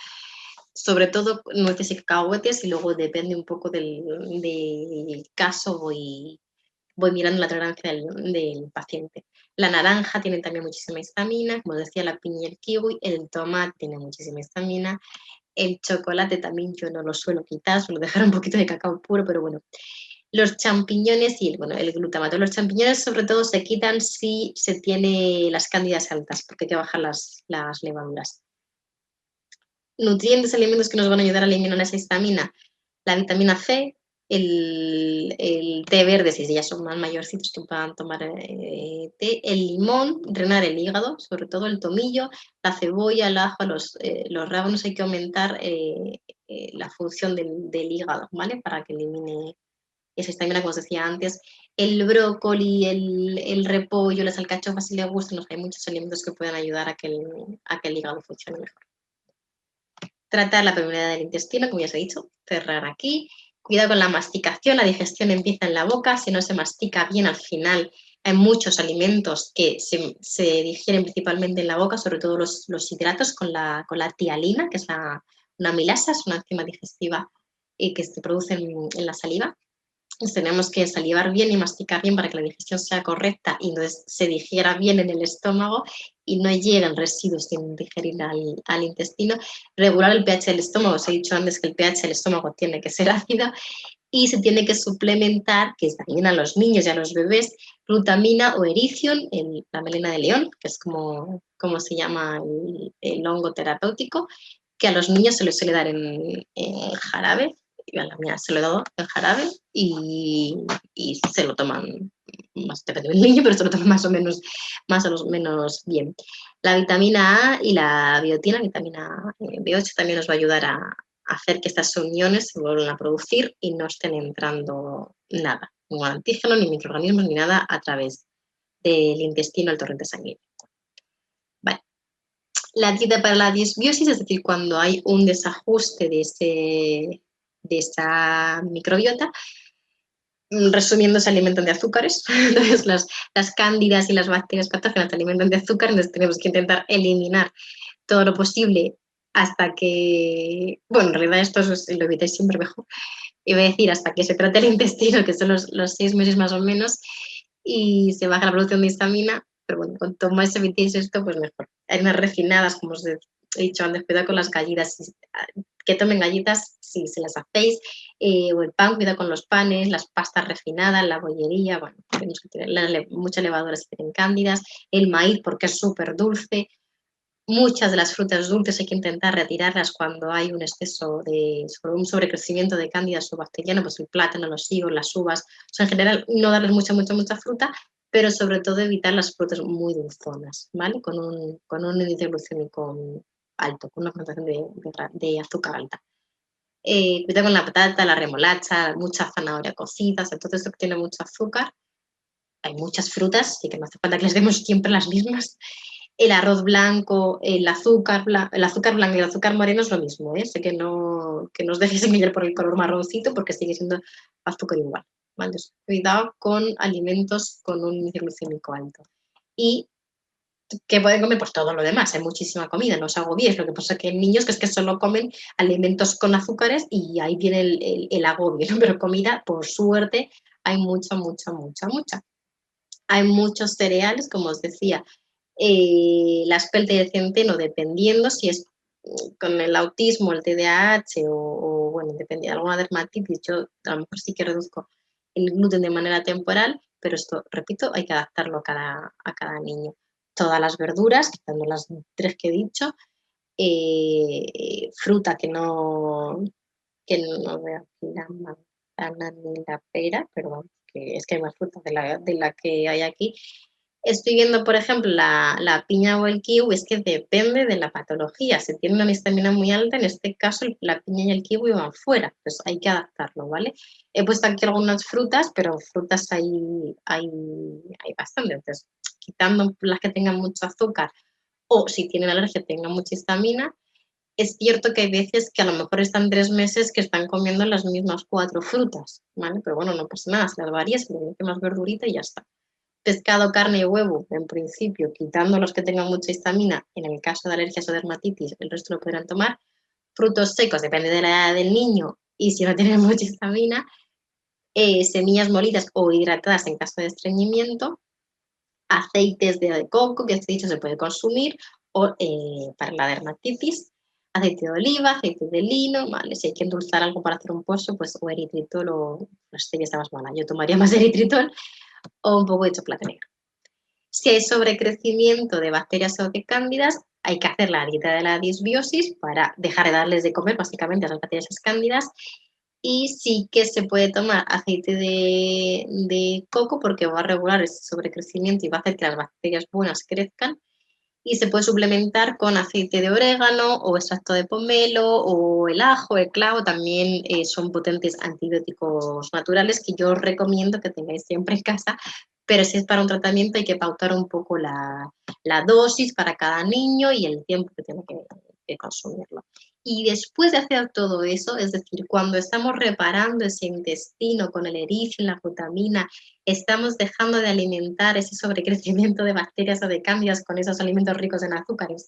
sobre todo nueces y cacahuetes y luego depende un poco del caso, voy mirando la tolerancia del paciente. La naranja tiene también muchísima histamina, como decía, la piña y el kiwi. El tomate tiene muchísima histamina. El chocolate también yo no lo suelo quitar, suelo dejar un poquito de cacao puro, pero bueno. Los champiñones y el glutamato. Los champiñones sobre todo se quitan si se tiene las cándidas altas, porque hay que bajar las levaduras. Nutrientes, alimentos que nos van a ayudar a eliminar esa histamina. La vitamina C, el té verde, si ya son más mayorcitos que puedan tomar té, el limón, drenar el hígado, sobre todo el tomillo, la cebolla, el ajo, los rábanos, hay que aumentar la función del hígado, ¿vale? Para que elimine esa histamina, como os decía antes. El brócoli, el repollo, las alcachofas, si le gustan, hay muchos alimentos que pueden ayudar a que el hígado funcione mejor. Tratar la permeabilidad del intestino, como ya os he dicho, cerrar aquí. Cuidado con la masticación, la digestión empieza en la boca, si no se mastica bien al final hay muchos alimentos que se digieren principalmente en la boca, sobre todo los hidratos con la tialina, que es una amilasa, es una enzima digestiva que se produce en la saliva. Entonces tenemos que salivar bien y masticar bien para que la digestión sea correcta y entonces se digiera bien en el estómago y no lleguen residuos sin digerir al intestino. Regular el pH del estómago, os he dicho antes que el pH del estómago tiene que ser ácido y se tiene que suplementar, que también a los niños y a los bebés, glutamina o erición, la melena de león, que es como se llama el hongo terapéutico, que a los niños se les suele dar en jarabe, y a la mía se lo he dado en jarabe y se lo toman, más depende del niño, pero se lo toman más o menos bien. La vitamina A y la biotina, vitamina B8, también nos va a ayudar a hacer que estas uniones se vuelvan a producir y no estén entrando nada, ningún antígeno, ni microorganismos, ni nada a través del intestino al torrente sanguíneo. Vale. La dieta para la disbiosis, es decir, cuando hay un desajuste de esa microbiota, resumiendo, se alimentan de azúcares. Entonces, las cándidas y las bacterias patógenas se alimentan de azúcar, entonces tenemos que intentar eliminar todo lo posible hasta que, bueno, en realidad esto lo evitáis siempre mejor. Iba a decir hasta que se trate el intestino, que son los 6 meses más o menos, y se baja la producción de histamina, pero bueno, cuanto más evitéis esto, pues mejor. Harinas refinadas, como os he dicho antes, cuidado con las galletas, que tomen galletas si se las hacéis, o el pan, cuidado con los panes, las pastas refinadas, la bollería, bueno, tenemos que tener mucha levadura si tienen cándidas, el maíz porque es súper dulce. Muchas de las frutas dulces hay que intentar retirarlas cuando hay un exceso un sobrecrecimiento de cándidas o bacteriano, pues el plátano, los higos, las uvas. O sea, en general, no darles mucha fruta, pero sobre todo evitar las frutas muy dulzonas, ¿vale? Con un índice glucémico alto, con una concentración de azúcar alta. Cuidado con la patata, la remolacha, mucha zanahoria cocida, o sea, todo esto que tiene mucho azúcar. Hay muchas frutas, así que no hace falta que les demos siempre las mismas. El arroz blanco, el azúcar blanco y el azúcar moreno es lo mismo, ¿eh? Sé que no os dejéis engañar por el color marroncito porque sigue siendo azúcar igual, ¿vale? Entonces, cuidado con alimentos con un índice glucémico alto. Y que pueden comer pues todo lo demás, hay muchísima comida, no os agobiéis, lo que pasa es que hay niños que es que solo comen alimentos con azúcares y ahí viene el agobio, ¿no? Pero comida, por suerte, hay mucha. Hay muchos cereales, como os decía, la espelta y el centeno, dependiendo si es con el autismo, el TDAH bueno, depende de alguna dermatitis, yo a lo mejor sí que reduzco el gluten de manera temporal, pero esto, repito, hay que adaptarlo a cada niño. Todas las verduras, quitando las 3 que he dicho, fruta que no veo aquí la manzana ni la pera, pero vamos, que es que hay más fruta de la que hay aquí. Estoy viendo, por ejemplo, la piña o el kiwi, es que depende de la patología. Si tiene una histamina muy alta, en este caso la piña y el kiwi van fuera, pues hay que adaptarlo, ¿vale? He puesto aquí algunas frutas, pero frutas hay bastante. Entonces, quitando las que tengan mucho azúcar o si tienen alergia tengan mucha histamina, es cierto que hay veces que a lo mejor están 3 meses que están comiendo las mismas 4 frutas, ¿vale? Pero bueno, no pasa nada, se las varías, se le mete más verdurita y ya está. Pescado, carne y huevo, en principio, quitando los que tengan mucha histamina, en el caso de alergias o dermatitis, el resto lo podrán tomar. Frutos secos, depende de la edad del niño y si no tienen mucha histamina. Semillas molidas o hidratadas en caso de estreñimiento. Aceites de coco, que este dicho se puede consumir, o para la dermatitis, aceite de oliva, aceite de lino, ¿vale? Si hay que endulzar algo para hacer un pozo, pues o eritritol o la stevia está más mala. Yo tomaría más eritritol o un poco de chocolate negro. Si hay sobrecrecimiento de bacterias o de cándidas, hay que hacer la dieta de la disbiosis para dejar de darles de comer básicamente a las bacterias cándidas. Y sí que se puede tomar aceite de coco porque va a regular ese sobrecrecimiento y va a hacer que las bacterias buenas crezcan. Y se puede suplementar con aceite de orégano o extracto de pomelo o el ajo, el clavo, también son potentes antibióticos naturales que yo os recomiendo que tengáis siempre en casa, pero si es para un tratamiento hay que pautar un poco la dosis para cada niño y el tiempo que tiene que consumirlo. Y después de hacer todo eso, es decir, cuando estamos reparando ese intestino con el ericio, la glutamina, estamos dejando de alimentar ese sobrecrecimiento de bacterias o de cándidas con esos alimentos ricos en azúcares.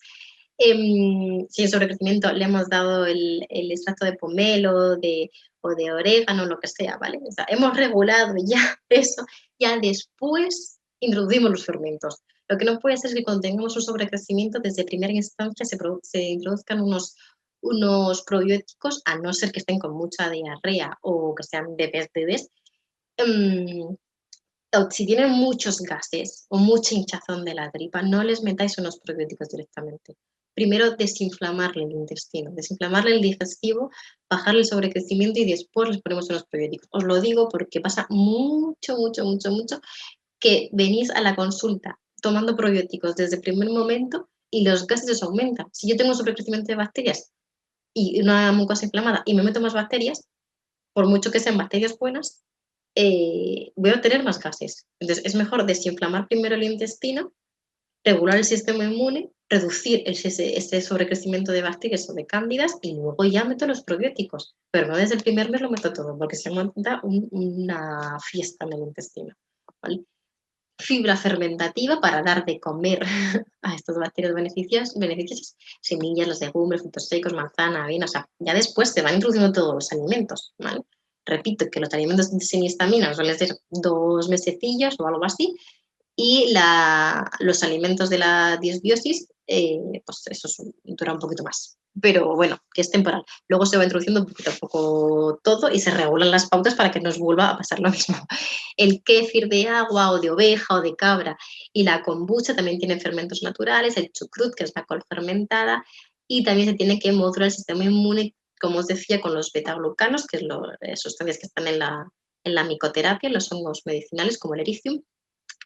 Si en sobrecrecimiento le hemos dado el extracto de pomelo o de orégano, lo que sea, ¿vale? O sea, hemos regulado ya eso, ya después introducimos los fermentos. Lo que no puede ser es que cuando tengamos un sobrecrecimiento, desde primera instancia se introduzcan unos probióticos, a no ser que estén con mucha diarrea o que sean bebés, o si tienen muchos gases o mucha hinchazón de la tripa, no les metáis unos probióticos directamente. primero desinflamarle el intestino, desinflamarle el digestivo, bajarle el sobrecrecimiento y después les ponemos unos probióticos. Os lo digo porque pasa mucho, mucho, mucho, mucho que venís a la consulta tomando probióticos desde el primer momento y los gases os aumentan. Si yo tengo un sobrecrecimiento de bacterias y una mucosa inflamada y me meto más bacterias, por mucho que sean bacterias buenas, voy a tener más gases. Entonces es mejor desinflamar primero el intestino, regular el sistema inmune, reducir ese sobrecrecimiento de bacterias o de cándidas y luego ya meto los probióticos. Pero no desde el primer mes lo meto todo, porque se monta una fiesta en el intestino. ¿Vale? Fibra fermentativa para dar de comer a estas bacterias beneficiosas, semillas, las legumbres, frutos secos, manzana, avena, o sea, ya después se van introduciendo todos los alimentos, ¿vale? Repito que los alimentos sin histamina suelen ser 2 mesecillos o algo así, y los alimentos de la disbiosis, pues eso dura un poquito más. Pero bueno, que es temporal. Luego se va introduciendo un poquito a poco todo y se regulan las pautas para que nos vuelva a pasar lo mismo. El kéfir de agua o de oveja o de cabra y la kombucha también tienen fermentos naturales, el chucrut, que es la col fermentada, y también se tiene que modular el sistema inmune, como os decía, con los betaglucanos, que es sustancias que están en la micoterapia, en los hongos medicinales como el ericium,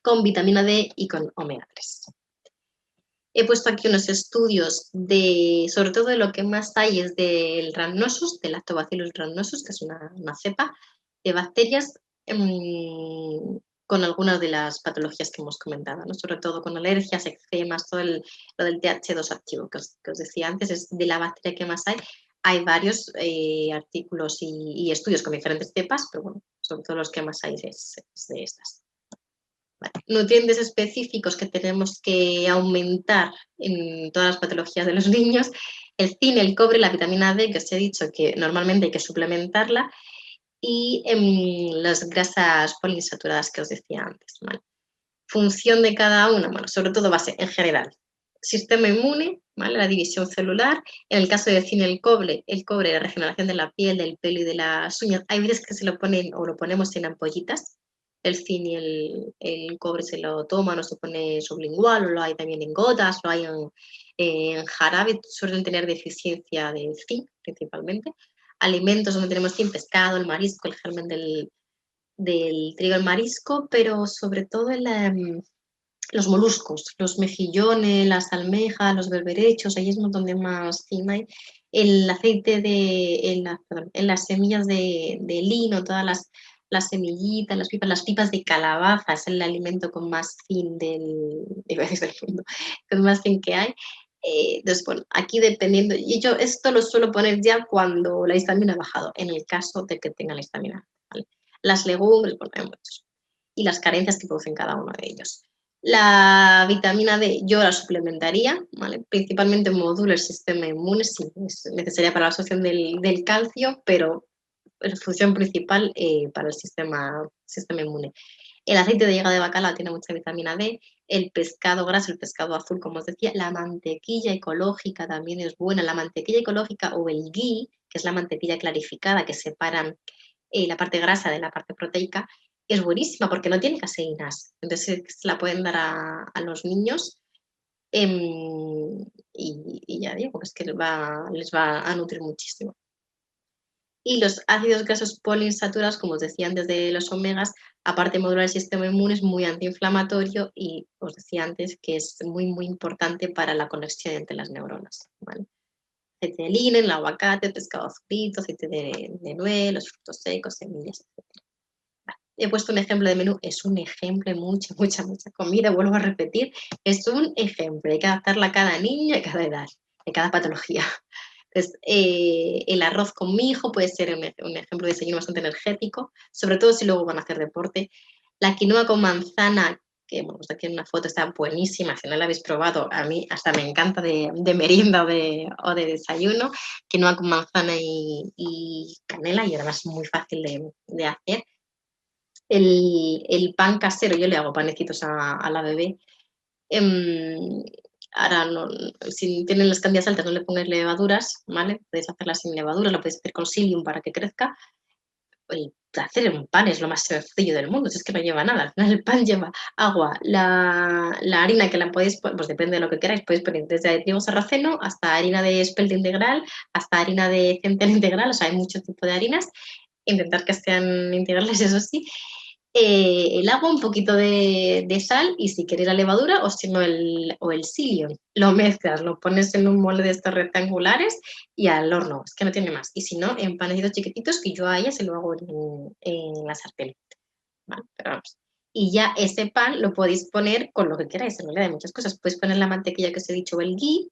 con vitamina D y con omega 3. He puesto aquí unos estudios sobre todo de lo que más hay es del Rhamnosus, del Lactobacillus rhamnosus, que es una cepa de bacterias con algunas de las patologías que hemos comentado, ¿no? Sobre todo con alergias, eczemas, todo lo del TH2 activo que os decía antes, es de la bacteria que más hay. Hay varios artículos y estudios con diferentes cepas, pero bueno, sobre todo los que más hay es de estas. Nutrientes específicos que tenemos que aumentar en todas las patologías de los niños, el zinc, el cobre, la vitamina D, que os he dicho que normalmente hay que suplementarla, y las grasas poliinsaturadas que os decía antes. ¿Vale? Función de cada una, bueno, sobre todo base en general. Sistema inmune, ¿vale? La división celular. En el caso de zinc, el cobre, la regeneración de la piel, del pelo y de las uñas. Hay veces que se lo ponen o lo ponemos en ampollitas. El zinc y el cobre se lo toman o se pone sublingual, o lo hay también en gotas, lo hay en jarabe. Suelen tener deficiencia de zinc principalmente. Alimentos donde tenemos zinc, pescado, el marisco, el germen del trigo, el marisco, pero sobre todo en los moluscos, los mejillones, las almejas, los berberechos, ahí es donde más zinc hay. El aceite en las semillas de lino, todas las semillitas, las pipas de calabaza, es el alimento con más zinc del mundo, con más zinc que hay. Entonces, bueno, aquí dependiendo, y yo esto lo suelo poner ya cuando la histamina ha bajado, en el caso de que tenga la histamina, ¿vale? Las legumbres, bueno, hay muchos, y las carencias que producen cada uno de ellos. La vitamina D yo la suplementaría, ¿vale? Principalmente modula el sistema inmune, sí, es necesaria para la absorción del calcio, pero la función principal para el sistema inmune. El aceite de hígado de bacalao tiene mucha vitamina D, el pescado graso, el pescado azul, como os decía, la mantequilla ecológica también es buena, la mantequilla ecológica o el ghee, que es la mantequilla clarificada que separa la parte grasa de la parte proteica, es buenísima porque no tiene caseínas. Entonces se la pueden dar a los niños y ya digo, es que les va a nutrir muchísimo. Y los ácidos grasos poliinsaturados, como os decía antes de los omegas, aparte de modular el sistema inmune, es muy antiinflamatorio y os decía antes que es muy, muy importante para la conexión entre las neuronas. ¿Vale? Aceite de lino, el aguacate, el pescado frito, aceite de nuez, los frutos secos, semillas, etc. He puesto un ejemplo de menú, es un ejemplo, mucha, mucha, mucha comida, vuelvo a repetir, es un ejemplo, hay que adaptarla a cada niño, a cada edad, a cada patología. Entonces, el arroz con mijo puede ser un ejemplo de desayuno bastante energético, sobre todo si luego van a hacer deporte. La quinoa con manzana, que bueno, pues aquí en una foto está buenísima, si no la habéis probado, a mí hasta me encanta de merienda o de desayuno, quinoa con manzana y canela, y además es muy fácil de hacer. El pan casero, yo le hago panecitos a la bebé. Ahora, no, si tienen las cantidades altas, no le pongáis levaduras, ¿vale? Podéis hacerlas sin levaduras, la podéis hacer con psyllium para que crezca. hacer un pan es lo más sencillo del mundo, si es que no lleva nada. Al final el pan lleva agua, la harina que la podéis, pues depende de lo que queráis, podéis poner desde trigo sarraceno hasta harina de espelta integral, hasta harina de centeno integral, o sea, hay muchos tipos de harinas. Intentar que sean integrales, eso sí. El agua, un poquito de sal y si queréis la levadura o si no el psyllium. Lo mezclas, lo pones en un molde de estos rectangulares y al horno, es que no tiene más. Y si no, en panecitos chiquititos que yo a ella se lo hago en la sartén. ¿Vale? Pero vamos. Y ya ese pan lo podéis poner con lo que queráis, en realidad hay muchas cosas. Podéis poner la mantequilla que os he dicho o el ghee,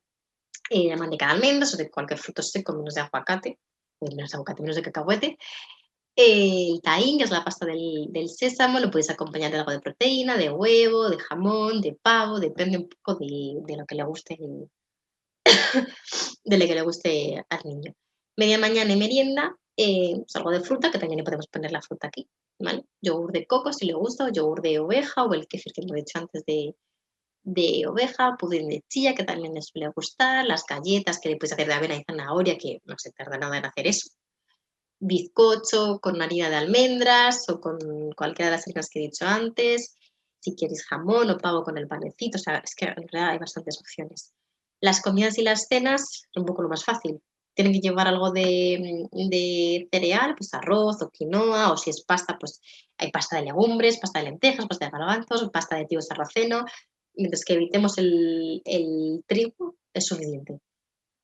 la manteca de almendras o de cualquier fruto seco menos de aguacate, menos de cacahuete, el tahín, que es la pasta del sésamo, lo puedes acompañar de algo de proteína, de huevo, de jamón, de pavo, depende un poco de lo que le guste, de lo que le guste al niño. Media mañana y merienda, pues algo de fruta, que también le podemos poner la fruta aquí, ¿vale? Yogur de coco si le gusta, o yogur de oveja, o el kéfir que hemos dicho antes de oveja, pudín de chía, que también le suele gustar, las galletas que le puedes hacer de avena y zanahoria, que no se tarda nada en hacer eso, bizcocho con harina de almendras o con cualquiera de las harinas que he dicho antes, si quieres jamón o pavo con el panecito, o sea, es que en realidad hay bastantes opciones. Las comidas y las cenas es un poco lo más fácil. Tienen que llevar algo de cereal, pues arroz o quinoa, o si es pasta, pues hay pasta de legumbres, pasta de lentejas, pasta de garbanzos, pasta de trigo sarraceno, mientras que evitemos el trigo, es suficiente.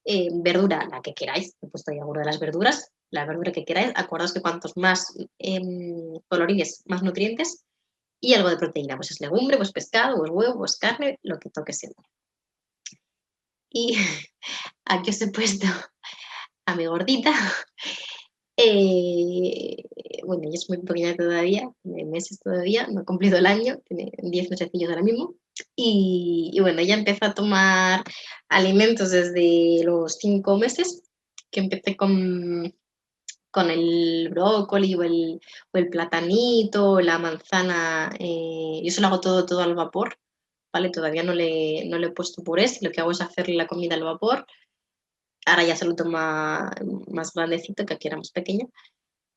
Verdura, la que queráis, he puesto ahí alguna de las verduras, la verdura que queráis, acordaos que cuantos más colorines, más nutrientes, y algo de proteína, pues es legumbre, pues pescado, pues huevo, pues carne, lo que toque siempre. Y aquí os he puesto a mi gordita, eh, bueno, ella es muy pequeña todavía, tiene meses todavía, no ha cumplido el año, tiene 10 mesecillos ahora mismo, y bueno, ella empezó a tomar alimentos desde los 5 meses, que empecé con el brócoli o el platanito, o la manzana, yo se lo hago todo al vapor, ¿vale? Todavía no le he puesto purés, lo que hago es hacerle la comida al vapor. Ahora ya se lo toma más grandecito, que aquí era más pequeño.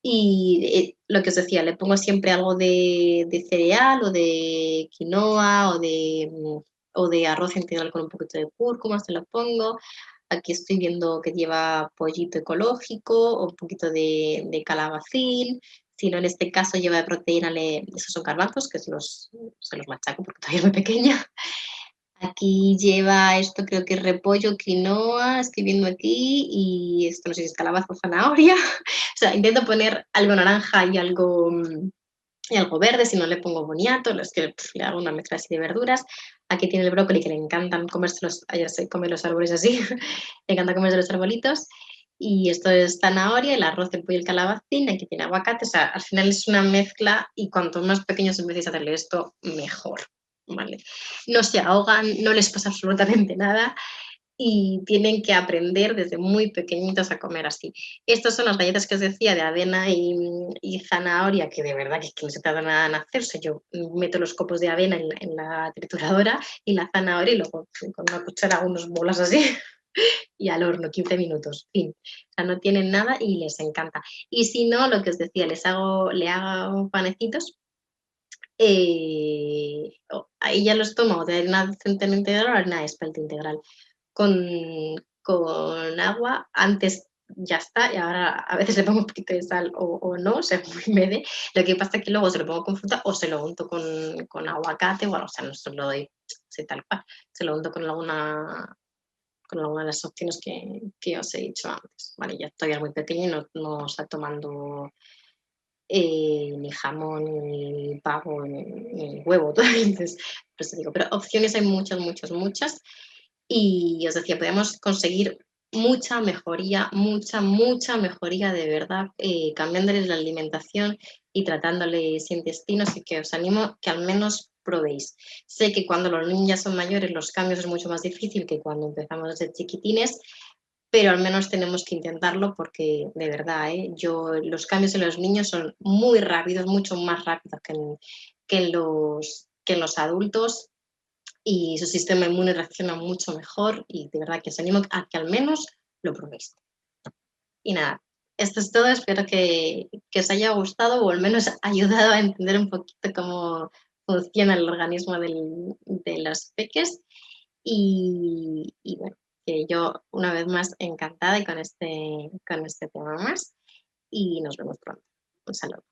Y lo que os decía, le pongo siempre algo de cereal o de quinoa o de arroz integral con un poquito de cúrcuma, se lo pongo. Aquí estoy viendo que lleva pollito ecológico o un poquito de calabacín. Si no, en este caso lleva de proteína, esos son garbanzos, que se los machaco porque todavía es muy pequeña. Aquí lleva esto, creo que es repollo, quinoa, estoy viendo aquí, y esto no sé si es calabaza o zanahoria. O sea, intento poner algo naranja y algo verde, si no le pongo boniato, es que le hago una mezcla así de verduras. Aquí tiene el brócoli, que le encantan comérselos, ayer se come los árboles así, le encanta comerse los arbolitos. Y esto es zanahoria, el arroz, el pollo y el calabacín, aquí tiene aguacate, o sea, al final es una mezcla y cuanto más pequeños empecéis a hacerle esto, mejor, ¿vale? No se ahogan, no les pasa absolutamente nada y tienen que aprender desde muy pequeñitos a comer así. Estas son las galletas que os decía de avena y zanahoria, que de verdad que no se tarda nada en hacerse. Yo meto los copos de avena en la trituradora y la zanahoria y luego con una cuchara hago unos bolas así y al horno, 15 minutos, fin. O sea, no tienen nada y les encanta. Y si no, lo que os decía, le hago panecitos, ahí ya los tomo de harina de centeno integral o harina de espelta integral con, con agua, antes ya está, y ahora a veces le pongo un poquito de sal o no, según me dé. Lo que pasa es que luego se lo pongo con fruta o se lo unto con aguacate, bueno, o sea, no se lo doy así tal cual, se lo unto con alguna de las opciones que os he dicho antes. Vale, ya todavía es muy pequeño y no está tomando ni jamón, ni pavo, ni huevo todavía. Entonces, por eso digo, pero opciones hay muchas, muchas, muchas. Y os decía, podemos conseguir mucha mejoría, mucha, mucha mejoría de verdad, cambiándoles la alimentación y tratándoles intestinos, y que os animo que al menos probéis. Sé que cuando los niños ya son mayores los cambios es mucho más difícil que cuando empezamos desde chiquitines, pero al menos tenemos que intentarlo porque de verdad, los cambios en los niños son muy rápidos, mucho más rápidos que en los adultos, y su sistema inmune reacciona mucho mejor y de verdad que os animo a que al menos lo probéis. Y nada, esto es todo. Espero que os haya gustado o al menos ayudado a entender un poquito cómo funciona el organismo de los peques. Y bueno, que yo una vez más encantada y con este tema más y nos vemos pronto. Un saludo.